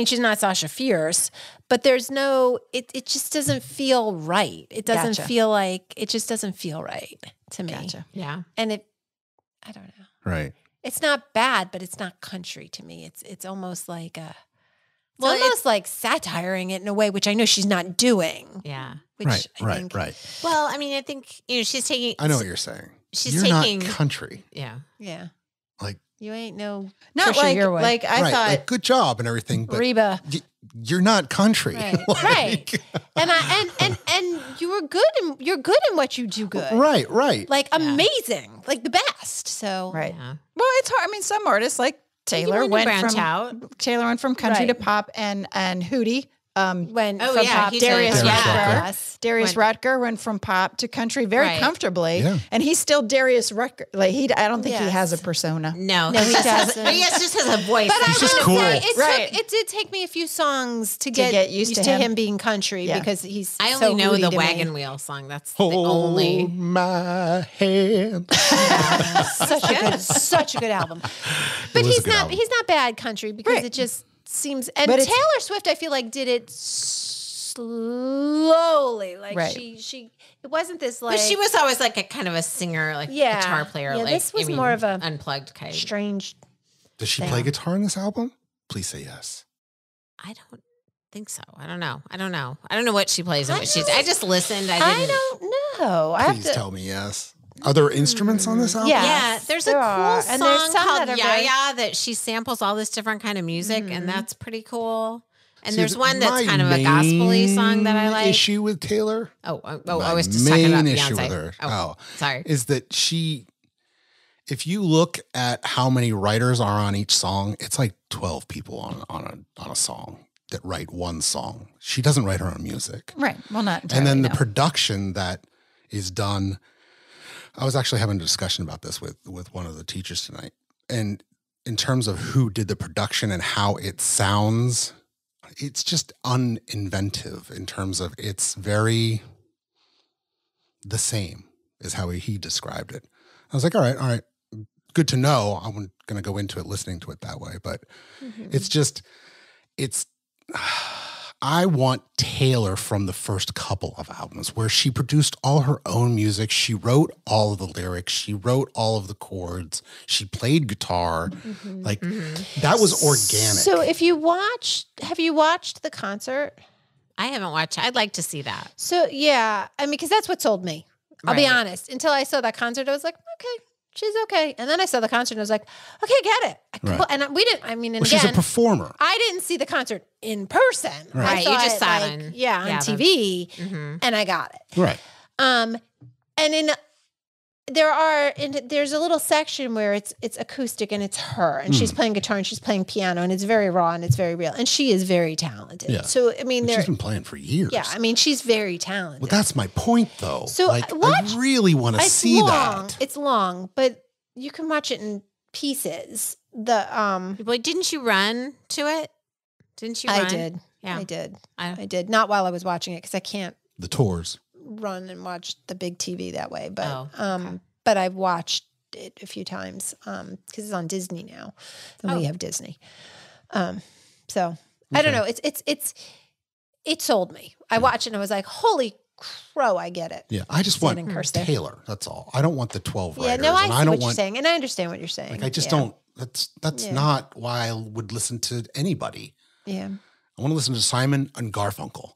she's not Sasha Fierce, but there's it just doesn't feel right. It doesn't Gotcha. feel like, it just doesn't feel right to me. Gotcha. Yeah. And I don't know. right. It's not bad, but it's not country to me. It's almost like Well, almost like satiring it in a way, which I know she's not doing. Yeah. Which I Right. think, Right. Well, I mean, I think she's taking. I know what you're saying. She's You're taking. not country. Yeah. Yeah. Like, You ain't no not Trisha like Yearwood. like I right. thought. Like, good job and everything, but Reba. you're not country. Right. Like- Right. And you were good and you're good in what you do good. Right. Right. Like amazing. Like the best. So right. Yeah. Well, it's hard. I mean, some artists like Taylor wanted to went branch from out. Taylor went from country Right. to pop, and Hootie. when Oh, from yeah, pop he Darius did. Rucker. Yeah. Yes. Darius Rucker went from pop to country very Right. comfortably, Yeah. and he's still Darius Rucker. Like I don't think he Yes. has a persona. No, No, he doesn't. He just has a voice. But He's I'm just gonna cool. say Right. it did take me a few songs to get used to him. him being country Yeah. because he's I so only know Hootie the to me. Wagon Wheel song. That's the Hold only. my hand. such a good album. But was a he's good not album. he's not bad country because Right. it just seems and But it's- Taylor Swift I feel like did it slowly. Like Right. she it wasn't this like But she was always like a kind of a singer, like Yeah. guitar player. Yeah, like this was more of a unplugged kind. strange. Does she play guitar in this album? Please say yes. I don't think so. I don't know. I don't know what she plays and what she's. I just listened. I I didn't. don't know. I have Please to tell me yes. Are there instruments on this album? Yeah. Yeah, there's there a cool are. song And there's some called that are very- Yaya that she samples all this different kind of music, and that's pretty cool. And See, there's one that's my kind of a gospel-y song that I main like. Issue with Taylor. I My was just talking about main Beyonce. issue with her. Sorry. Is that if you look at how many writers are on each song, it's like 12 people on a song that write one song. She doesn't write her own music. Right. Well, not entirely. And then the no. production that is done, I was actually having a discussion about this with one of the teachers tonight. And in terms of who did the production and how it sounds, it's just uninventive in terms of it's very the same is how he described it. I was like, all right. Good to know. I'm going to go into it listening to it that way. But I want Taylor from the first couple of albums where she produced all her own music. She wrote all of the lyrics. She wrote all of the chords. She played guitar. That was organic. So have you watched the concert? I haven't watched it. I'd like to see that. So yeah, I mean, because that's what sold me. I'll be honest. Until I saw that concert, I was like, okay, she's okay. And then I saw the concert and I was like, okay, get it. And we didn't, I mean, and she's a performer. I didn't see the concert in person. Right. You just saw it on TV and I got it. Right. And there's a little section where it's acoustic and it's her and she's playing guitar and she's playing piano and it's very raw and it's very real and she is very talented. Yeah. So I mean, she's been playing for years. Yeah, I mean, she's very talented. Well, that's my point, though. So I really want to see that. It's long, but you can watch it in pieces. Wait, didn't you run to it? Didn't you run? I did. Yeah. I did. Not while I was watching it because I can't the tours run and watch the big TV that way. But but I've watched it a few times because it's on Disney now, and we have Disney. So I don't know. It sold me. I watched it and I was like, holy crow, I get it. Yeah, I just want Taylor. That's all. I don't want the 12 writers. Yeah, no, I see what you're saying, and I understand what you're saying. Like, I just don't. That's not why I would listen to anybody. Yeah, I want to listen to Simon and Garfunkel.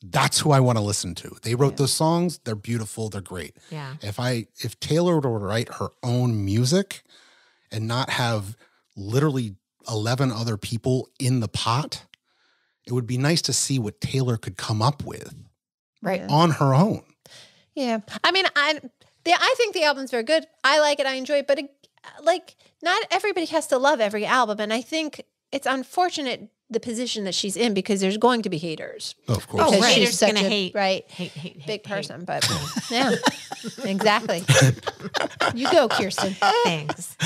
That's who I want to listen to. They wrote those songs. They're beautiful. They're great. Yeah. If Taylor were to write her own music and not have literally 11 other people in the pot, it would be nice to see what Taylor could come up with on her own. Yeah. I mean, I think the album's very good. I like it. I enjoy it. But not everybody has to love every album. And I think it's unfortunate the position that she's in because there's going to be haters. Oh, of course. Because haters she's such gonna a hate, big person. But yeah, exactly. You go, Kirsten. Thanks.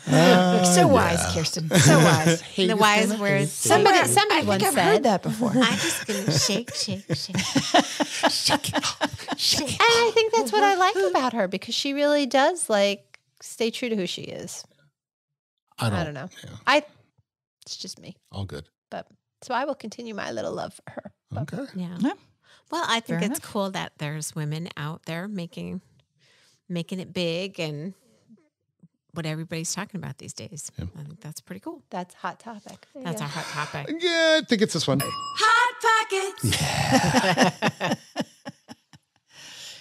So wise, Kirsten. So wise. The wise words. Somebody once I've said heard that before. I'm just going to shake. Shake it off. Shake it And I think that's what I like about her because she really does stay true to who she is. I don't know. Yeah. It's just me. All good. But so I will continue my little love for her. Okay. Yeah. Yeah. Well, I think Fair it's enough. cool that there's women out there making it big and what everybody's talking about these days. Yeah. I think that's pretty cool. That's hot topic. There you That's go. our hot topic. Yeah, I think it's this one. Hot pockets.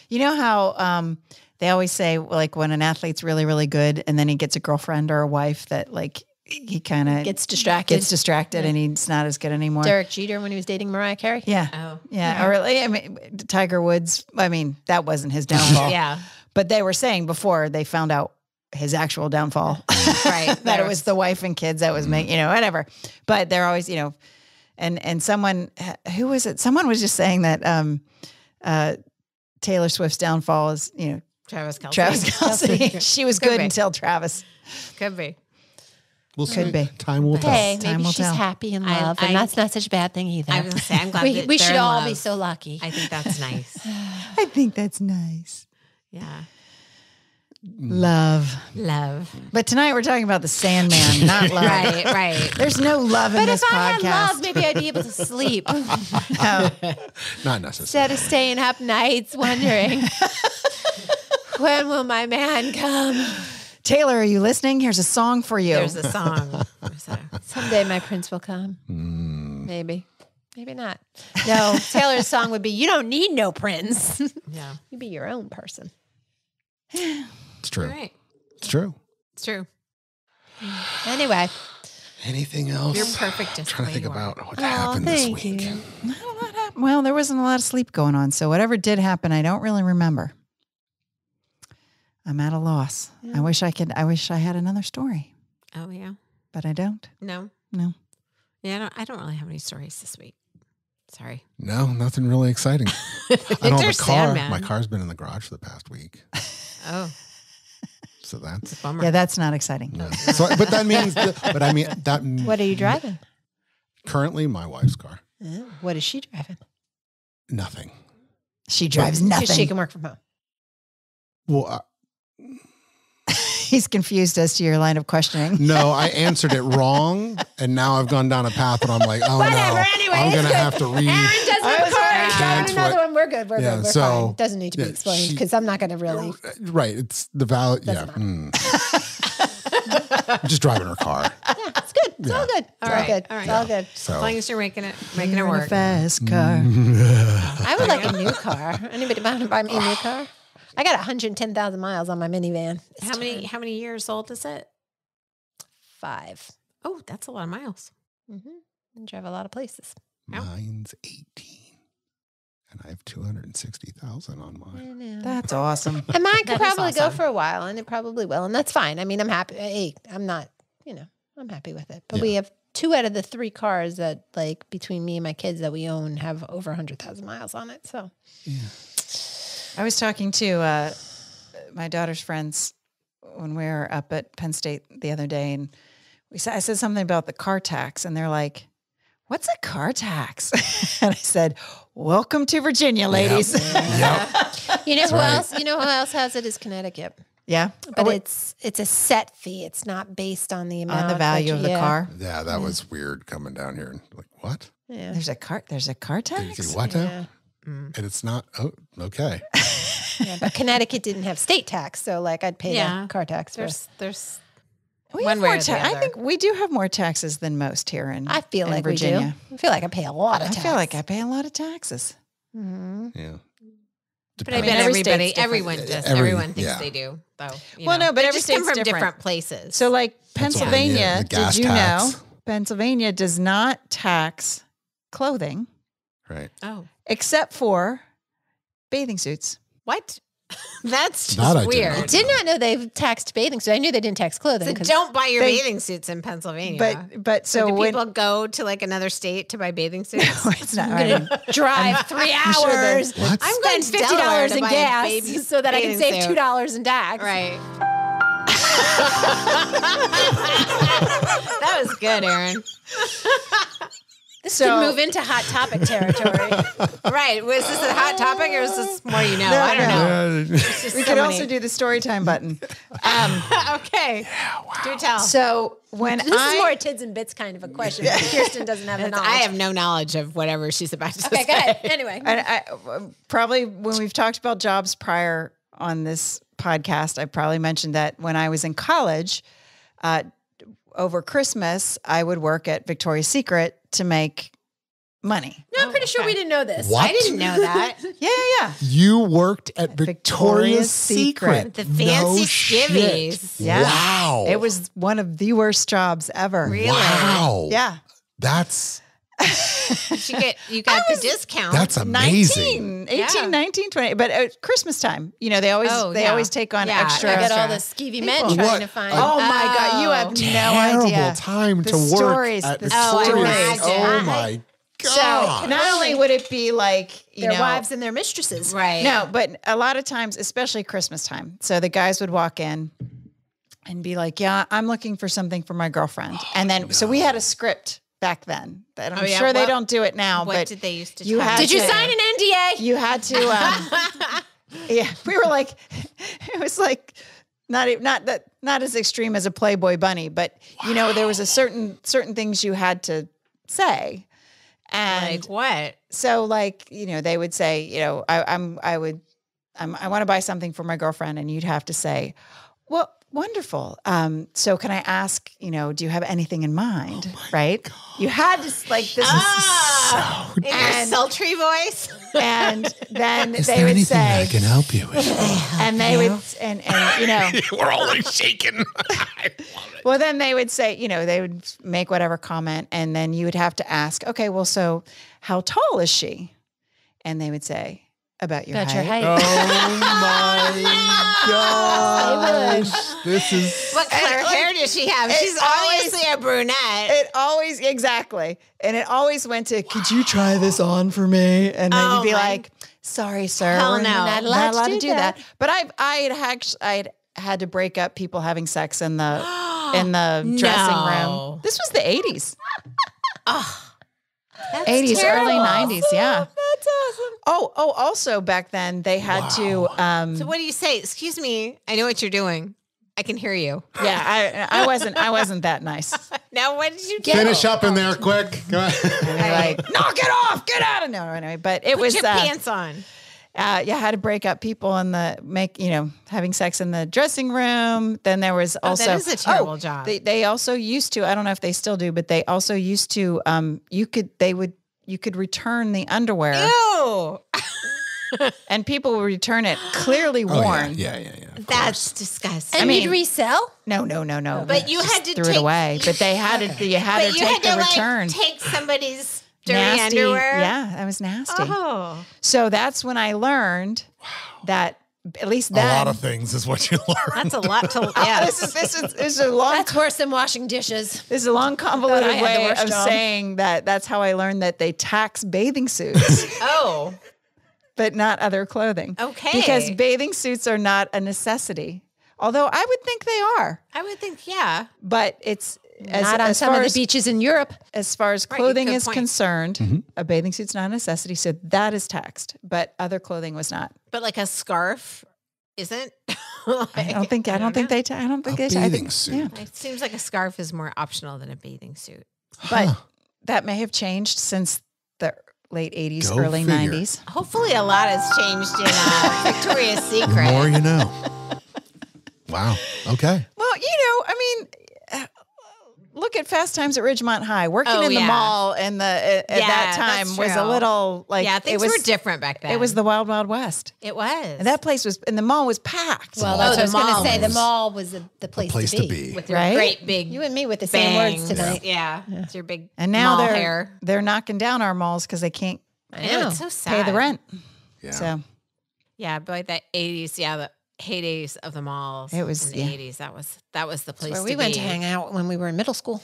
You know how they always say, like, when an athlete's really, really good and then he gets a girlfriend or a wife that, like, he kind of Gets distracted. and he's not as good anymore. Derek Jeter when he was dating Mariah Carey. Yeah. Oh. Yeah. Or, I mean, Tiger Woods, I mean, that wasn't his downfall. Yeah. But they were saying before they found out his actual downfall, Right. that it was the wife and kids that was making, whatever. But they're always, and someone, who was it? Someone was just saying that Taylor Swift's downfall is, Travis Kelce. Travis Kelce. She was Could good be. until Travis. Could be. We'll Could see. be. Time will tell. Hey, Time maybe will she's tell. happy in love, and I- that's not such a bad thing either. I was going to say, I'm glad that we they're should in all love. be so lucky. I think that's nice. I think that's nice. Yeah. Love. Love. But tonight we're talking about the Sandman, not love. Right. There's no love in But this if I podcast. had love, maybe I'd be able to sleep No. Not necessarily. instead of staying up nights wondering when will my man come. Taylor, are you listening? Here's a song for you. There's a song. Someday my prince will come. Maybe not. No, Taylor's song would be, "You don't need no prince. Yeah. You be your own person." It's true. Right. It's true. It's true. Anyway, Anything else? You're perfect just I'm the trying way to think you are. about what happened this thank week. you. Well, there wasn't a lot of sleep going on, so whatever did happen, I don't really remember. I'm at a loss. Yeah. I wish I had another story, Oh, yeah. but I don't. No. No. Yeah, I don't really have any stories this week. Sorry. No, nothing really exciting. I don't have Enter a car. Sandman. My car's been in the garage for the past week. Oh. So that's Bummer. Yeah, that's not exciting. yeah. So, but that means that. What are you driving? Currently, my wife's car. What is she driving? Nothing. She drives nothing. Because she can work from home. Well, He's confused as to your line of questioning. no, I answered it wrong, and now I've gone down a path where I'm like, oh Whatever, no, anyway, I'm it's gonna good. have to read. Aaron doesn't have a car. He's That's driving another what- one. We're good. We're Yeah, good. We're so- fine. Doesn't need to be yeah, explained she- because I'm not going to really. Right, it's the valid. Yeah, Doesn't I'm just driving her car. Yeah, it's good. It's all good. It's all right, good. all right. It's all good. As So long as you're making it You're in work. a fast car. I would like a new car. Anybody want to buy me a new car? I got 110,000 miles on my minivan. It's How many years old is it? 5. Oh, that's a lot of miles. I drive a lot of places. mine's 18, and I have 260,000 on mine. I know. That's awesome. And mine could That is probably go awesome. for a while, and it probably will, and that's fine. I mean, I'm happy. Hey, I'm not, I'm happy with it. But we have 2 out of the 3 cars that, like, between me and my kids that we own have over 100,000 miles on it. So I was talking to my daughter's friends when we were up at Penn State the other day, and I said something about the car tax, and they're like, "What's a car tax?" And I said, "Welcome to Virginia, ladies." Yep. you know who right. else? You know who else has it is Connecticut. Yeah, But it's a set fee. It's not based on the amount on the value of the car. Yeah, that was weird coming down here and like, what? Yeah. There's a car Did you tax. what now? Yeah. And it's not. Oh, okay. Yeah, but Connecticut didn't have state tax, so like I'd pay Yeah. the car tax. There's We One have way more or the I other. think we do have more taxes than most here in I feel in like Virginia. we do. I feel like I pay a lot of I tax. feel like I pay a lot of taxes. Mhm. Yeah. But I mean, bet every everybody, state's different. everyone does. Every- Everyone thinks yeah. they do, though. you Well, know. no, but They every just come state's from different. different places. So, like Pennsylvania, Yeah, the gas did you tax. know Pennsylvania does not tax clothing Right. oh, except for bathing suits? what? That's just That I did weird. not Did not know they taxed bathing suits. I knew they didn't tax clothing. So 'cause- don't buy your they- bathing suits in Pennsylvania. But so so do when people go to like another state to buy bathing suits? it's not I'm going to drive 3 sure that- hours. What? I'm going Spend to Delaware $50 to in buy a gas baby so that I can bathing save suit. $2 in tax. Right. That was good, Aaron. This So- could move into hot topic territory. Right. Was this a hot topic or is this more you know? No, I don't know. Yeah. It's just we so could many- also do the story time button. Okay. Do tell. So when This is more a tids and bits kind of a question. But Kirsten doesn't have the knowledge. I have no knowledge of whatever she's about to Okay, say. go ahead. Anyway. and I probably when we've talked about jobs prior on this podcast, I probably mentioned that when I was in college, over Christmas, I would work at Victoria's Secret to make money. No, I'm pretty sure we didn't know this. What? I didn't know that. Yeah. You worked at Victoria's Secret. The fancy shit. skivvies. Yeah. Wow. It was one of the worst jobs ever. Really? Wow. Yeah. That's You got the discount. that's amazing. 19, 18, Yeah. 19, 20. But at Christmas time, they always yeah. always take on Yeah, extra. I got all Extra. the skeevy men People. trying What? to find. Oh my God, you have no Terrible idea. time The to work stories, at the Victoria's. stories. Oh my So God. not only would it be like, their wives and their mistresses. right. No, but a lot of times, especially Christmas time. So the guys would walk in and be like, yeah, I'm looking for something for my girlfriend. And then, so we had a script back then that I'm Oh, yeah. sure they What- don't do it now, What but did they used to you try had to Did you do? sign an NDA? you had to, yeah, we were like, it was like, not as extreme as a Playboy bunny, but there was a certain things you had to say. And Like what? so they would say, I want to buy something for my girlfriend, and you'd have to say, well, wonderful. So can I ask, do you have anything in mind? Right? You had to this In your sultry voice. and then Is they there would anything say, I can help you with? and they would, and We're all like shaking. well, then they would say, they would make whatever comment, and then you would have to ask, okay, well, so how tall is she? And they would say, about your About height. your height. Oh my gosh. This is What color hair does she have? She's always- obviously a brunette. It always, exactly. And it always went to, could you try this on for me? And then Oh you'd be my- like, sorry, sir. Hell we're no. not allowed to do that. But I had had to break up people having sex in the dressing room. This was the 80s. That's 80s, terrible. early 90s. Yeah. That's awesome. Oh, also back then they had to. So what do you say? Excuse me. I know what you're doing. I can hear you. Yeah, I wasn't that nice. Now, what did you do? Finish up in there quick. Come on. Like, knock it off, get out of no. Anyway, but it Put was your pants on. you had to break up people in having sex in the dressing room. Then there was also that is a terrible job. They also used to. I don't know if they still do, but they also used to. You could return the underwear. Ew. And people would return it clearly worn. Yeah. That's disgusting. And you'd resell? No. But you had to threw take it away. But they had to. You had to take the return. Take somebody's dirty Nasty. underwear. Yeah, that was nasty. Oh. So that's when I learned that at least then. A lot of things is what you learn. That's a lot to. Yeah. This is a long. That's worse than washing dishes. This is a long, convoluted I had the way worst of job. saying that. That's how I learned that they tax bathing suits, Oh. but not other clothing. Okay. Because bathing suits are not a necessity. Although I would think they are, I would think, yeah. but it's Not on some of the beaches in Europe. as far as Right, clothing good is point. concerned, a bathing suit's not a necessity, so that is taxed. But other clothing was not. But like a scarf isn't. I don't think they. I don't think they. I bathing think, suit. yeah. It seems like a scarf is more optional than a bathing suit. But that may have changed since the late 80s, Go early figure. 90s. Hopefully, a lot has changed in Victoria's Secret. The more you know. Wow. Okay. Well, look at Fast Times at Ridgemont High. Working Oh, in the yeah. mall at that Yeah, time that's was a true. little like Yeah, things it was were different back then. It was the Wild Wild West. It was. And that place was, and the mall was packed. Well, mall. that's what I was the going to say. The mall mall was the place, Place to be. with your Right? great big You and me with the same words bangs. tonight. Yeah. It's your big and now mall they're hair. they're knocking down our malls because they can't I know. It's so sad. pay the rent. Yeah. So Yeah, but like that 80s, yeah, the heydays of the malls. It was- in the yeah. 80s. That was the place Where to we went be. to hang out when we were in middle school.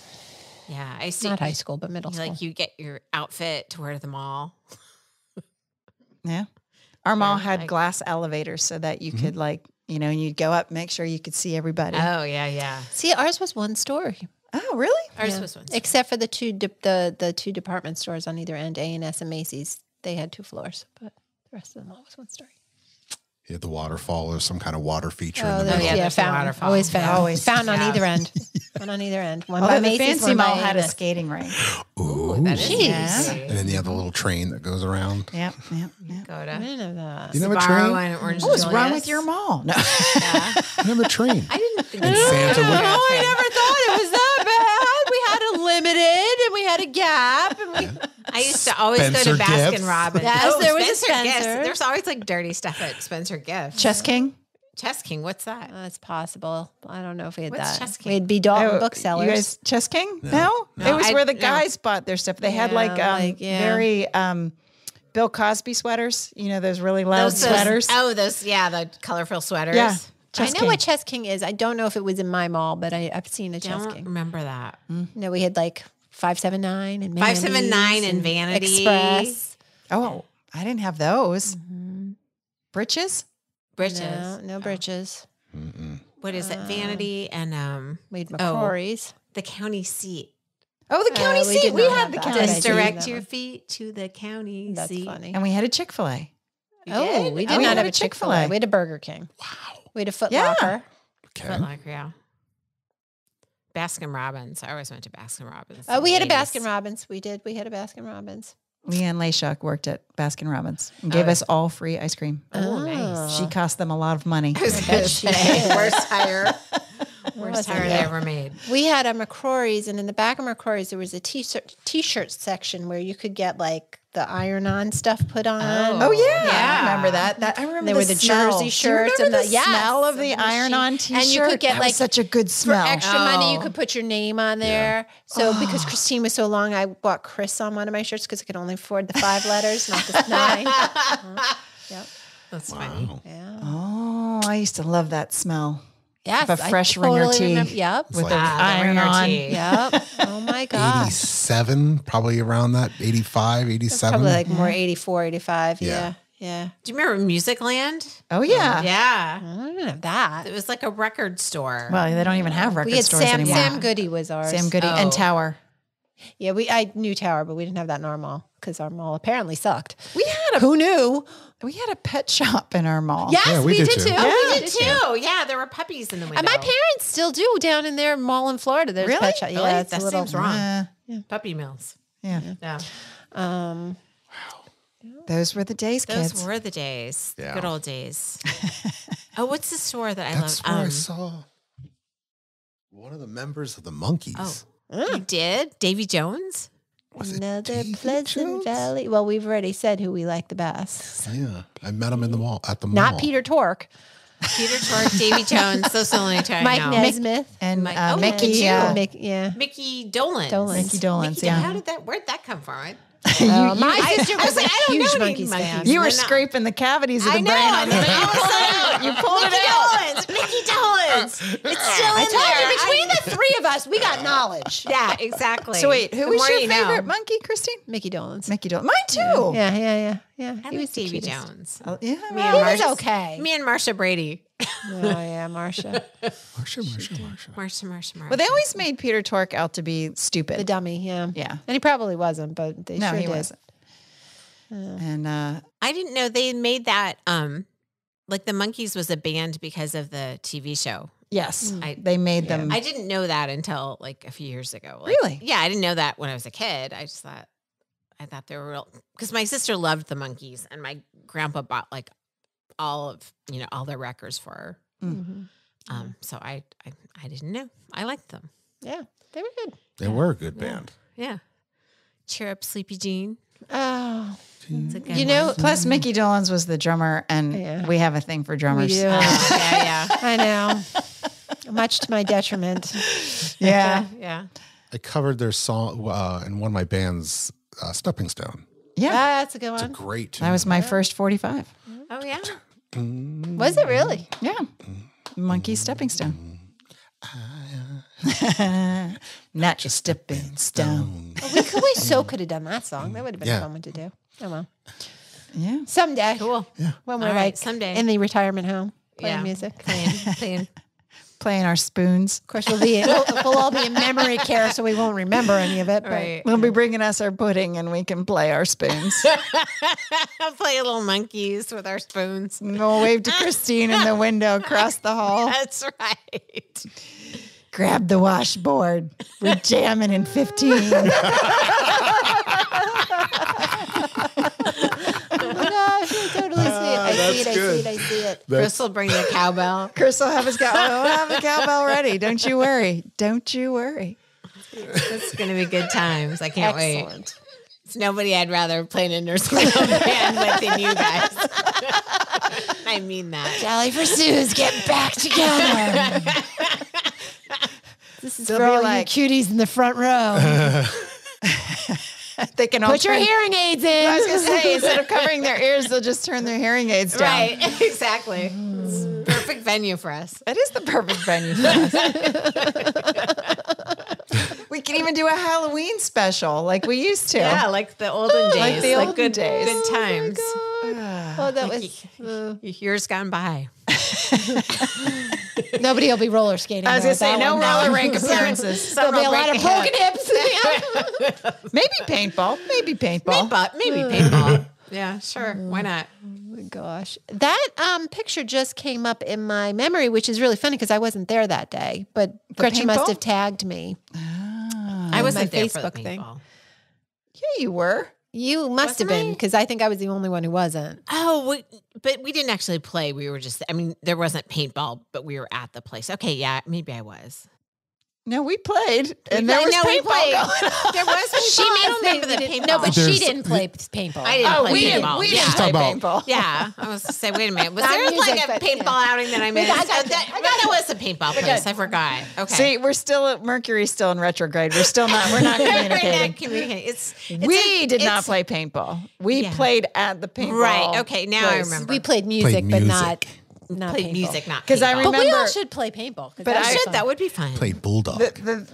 Yeah, I used to Not high school, but middle school. like you get your outfit to wear to the mall. yeah, our mall Yeah, had like- glass elevators so that you could you'd go up, make sure you could see everybody. Oh yeah. See, ours was one story. Oh, really? Ours Yeah. was one. Except for the two department stores on either end, A&S and Macy's. They had 2 floors, but the rest of the mall was one story. You had the waterfall or some kind of water feature in Oh, the there's, middle. yeah, yeah, there's the fountain. waterfall. Always fountain. Always. Fountain on Yeah. either end. One on either end. One Although by the Macy's, fancy one by mall had a A&S. skating rink. Ooh. That is Jeez. fancy. And then you have the little train that goes around. Yep. Go I to didn't know that. You never Sbarro train? and Orange What was Julius. wrong with your mall? No. Yeah. You never train. I didn't think And Santa would. I never thought it was that bad. We had a limited and we had a Gap. And we, I used to always Spencer go to Baskin Gifts. Robbins. Yes, there was a Gifts. Spencer. There's always like dirty stuff at Spencer Gifts. Chess King? Chess King, what's that? That's possible. I don't know if we had What's that. Chess King? We had B. Dalton Oh, booksellers. You guys, Chess King? No? It was where the guys bought their stuff. They had very Bill Cosby sweaters. You know, those really loud sweaters. The colorful sweaters. Yeah. I Chess know King. what Chess King is. I don't know if it was in my mall, but I've seen a Chess Don't King. remember that. No, we had like 579 and 579 and Vanity. Express. Oh, I didn't have those. Britches? Britches. No britches. What is it? Vanity and We had McCrory's. the county seat. Oh, the county we seat. did We not had have the that. county I Just seat. didn't direct that your one. feet to the county That's seat. funny. And we had a Chick-fil-A. Oh, we did Oh, we not had have a a Chick-fil-A. Chick-fil-A. We had a Burger King. Wow. We had a Foot Yeah. Locker. Okay. Foot Locker, yeah. Baskin Robbins. I always went to Baskin Robbins. Oh, in we the had a 80s. Baskin Robbins. We did. We had a Baskin Robbins. Leanne Leishock worked at Baskin Robbins and gave us all free ice cream. Oh, nice. She cost them a lot of money. I was going to say, worst hire. Worst hire they ever made. We had a McCrory's, and in the back of McCrory's, there was a t-shirt section where you could get like the iron-on stuff put on. Oh yeah, Yeah. I remember that. I remember There were the smell. jersey Do you shirts remember and the the yes, smell of and the the iron-on machine. T-shirt. And you could get That like was such a good For smell. extra money, you Oh. could put your name on there. So because Christine was so long, I bought Chris on one of my shirts because I could only afford the 5 letters, not the 9. Yep. That's funny. Yeah. Oh, I used to love that smell. Yes. A fresh ringer tee. Yep. With like- the iron ringer on. tee. Yep. Oh my gosh. 87, probably around that. 85, 87. Probably like more 84, 85. Yeah. Yeah. Yeah. Do you remember Musicland? Oh yeah. Yeah. I didn't have that. It was like a record store. Well, they don't even have record We had stores anymore. Sam Goody was ours. Sam Goody Oh. and Tower. Yeah, I knew Tower, but we didn't have that in our mall because our mall apparently sucked. We had a Who knew? we had a pet shop in our mall. Yes, Yeah, we we did did too. too. Oh, We we did too. Yeah, there were puppies in the window. And my parents still do down in their mall in Florida. There's Really? pet shop. Really? Yeah, it's That a little. seems wrong. Uh, Puppy mills. yeah. Yeah. Those were the days, Those kids. were the days. Yeah. Good old days. Oh, what's the store that I That's love? where I saw one of the members of the Monkees. You did? Davy Jones? Was it Another Davy Pleasant Jones? Valley. Well, we've already said who we like the best. Yeah, I met him in the mall at the mall. Not Peter Tork. Peter Tork, Davy Jones. Those are the only two I Mike know. Nesmith. And Mike- oh, Mickey. Mickey Yeah. Mickey Dolenz. Dolenz. Mickey Dolenz, Mickey, yeah. How did that? Where'd that come from? My sister I was was a like, I don't huge know any Monkees Monkees. fan. You were They're not- scraping the cavities of I the know. brain. I know. You pulled it out. You pulled it Mickey out. Dolenz. Mickey Dolenz. It's still I in told there. you, between the three of us, we got knowledge. Yeah, exactly. So wait, who The was more your you know. favorite monkey, Christine? Mickey Dolenz. Mickey Dolenz. Mine too. Yeah. I He like was the Davy cutest. Jones. Oh, yeah. Me well, and He was Marsha- okay. Me and Marsha Brady. Oh, yeah, Marsha. Marsha. well, they always made Peter Tork out to be stupid. The dummy, yeah. Yeah. And he probably wasn't, but they no, sure he did. wasn't. And I didn't know they made that. Like the Monkees was a band because of the TV show. yes, I- they made them. I didn't know that until like a few years ago. Like, Really? Yeah, I didn't know that when I was a kid. I thought they were real because my sister loved the Monkees and my grandpa bought like all of all their records for her. So I didn't know. I liked them. Yeah, they were good. They were a good band. Yeah. Cheer up, Sleepy Jean. Oh, It's a good you know, one. Plus, Mickey Dolenz was the drummer, and Yeah. we have a thing for we drummers. do. Yeah. I know. Much to my detriment. Yeah, Yeah. I covered their song in one of my bands, Stepping Stone. yeah. That's a good It's a one. great tune. That was my first 45. Oh yeah. Was it really? Yeah, Monkey Stepping Stone. Not just stepping stone. We so could have done that song. That would have been Yeah. a fun one to do. Oh well. Yeah. Someday. Cool. When we're All right, like someday. in the retirement home playing Yeah. music. Playing. Playing our spoons. Of course, we'll all be in memory care, so we won't remember any of it. But Right. They'll be bringing us our pudding, and we can play our spoons. I'll play little Monkees with our spoons. We'll wave to Christine in the window across the hall. That's right. Grab the washboard. We're jamming in 15. oh my gosh, I totally see it. I see it. Chris will bring the cowbell. Chris will have his we'll have a cowbell ready. Don't you worry. Don't you worry. It's going to be good times. I can't wait. Excellent. It's nobody I'd rather play an Enter Sandman band with than you guys. I mean that. Jolly for Sue's get back together. This is They'll for be all like- you cuties in the front row. They can all Put your turn- hearing aids in. I was going to say, instead of covering their ears, they'll just turn their hearing aids down. Right. Exactly. It's a perfect venue for us. That is the perfect venue for us. We can even do a Halloween special like we used to. Yeah, like the olden days. Like the olden good, days. Good times. Oh, that was Years gone by. nobody will be roller skating. I was though, going to say, that no one. roller rink appearances. There'll be a lot of broken hips. Maybe paintball. Maybe paintball. But maybe paintball. Yeah, sure. Why not? my gosh. That picture just came up in my memory, which is really funny because I wasn't there that day, but Gretchen must paintball? have tagged me. I wasn't my there for the Facebook thing. paintball. Yeah, you were. You must have been because I think I was the only one who wasn't. Oh, but we didn't actually play. We were just, I mean, there wasn't paintball, but we were at the place. Okay, yeah, maybe I was. No, we played, and there was we paintball played. going on. There was paintball. She I don't made remember the paintball. No, but she There's- didn't play paintball. I didn't play we paintball. didn't. We yeah. didn't play Talk about- paintball. Yeah, I was to say, wait a minute. Was Not there music, like a but, paintball outing that I missed? I got you. That was a paintball place. I forgot. Okay. See, we're still at Mercury's still in retrograde. We're still not. We're not communicating. It's We did not play paintball. We Yeah. played at the paintball. Right. Okay. Now I place. remember. We played music, but not played paintball. music, not 'Cause I paintball. But we all remember- should play paintball. But But I- Should that would be fun. Played Bulldog.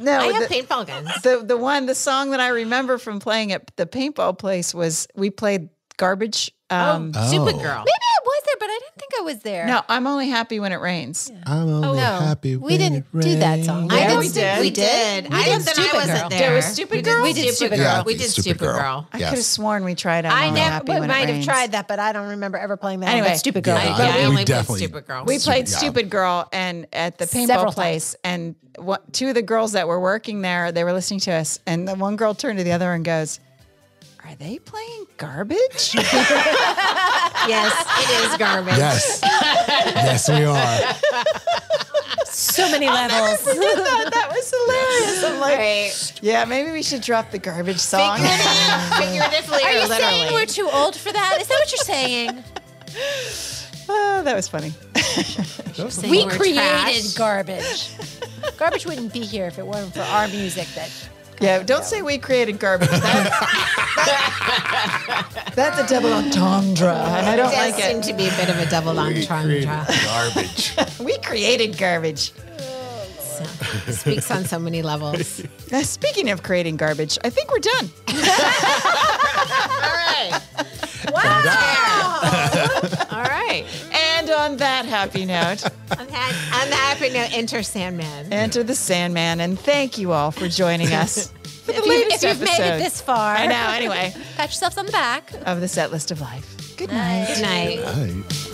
No, I have paintball guns. the song that I remember from playing at the paintball place was we played garbage Stupid girl. Maybe I was there, but I didn't think I was there. No, I'm only happy when it rains. I'm only happy when we didn't do that song. Yeah, I we did. We did. We I did don't think Stupid I wasn't Girl. there. There was Stupid Girl? We did Stupid Girl. Yeah, We did Stupid Girl. I could have sworn we tried I'm I only never happy when it might have rains. tried that, but I don't remember ever playing that. Anyway. But Stupid Girl. Yeah. I We only played definitely- Stupid Girl. We played Yeah. Stupid Girl and at the paintball Several place, and two of the girls that were working there, they were listening to us, and the one girl turned to the other and goes, "Are they playing garbage?" Yes, it is garbage. Yes. Yes, we are. So many levels. That was hilarious. I'm like, Right. yeah, maybe we should drop the garbage song. Figuratively Are or you literally. saying we're too old for that? Is that what you're saying? Oh, that was funny. Saying We we're created trash. garbage. Garbage wouldn't be here if it weren't for our music. Yeah, don't say we created garbage. That's a double entendre, and I don't It like does seem it. to be a bit of a double entendre. Garbage. We created garbage. Speaks on so many levels. Now, speaking of creating garbage, I think we're done. All right. All right. And on that happy note, On the happy note, Enter Sandman. enter the Sandman, and thank you all for joining us for the latest If you've made episode. it this far, I know, anyway, pat yourselves on the back. of the Set List of Life. Good night. Good night. Right.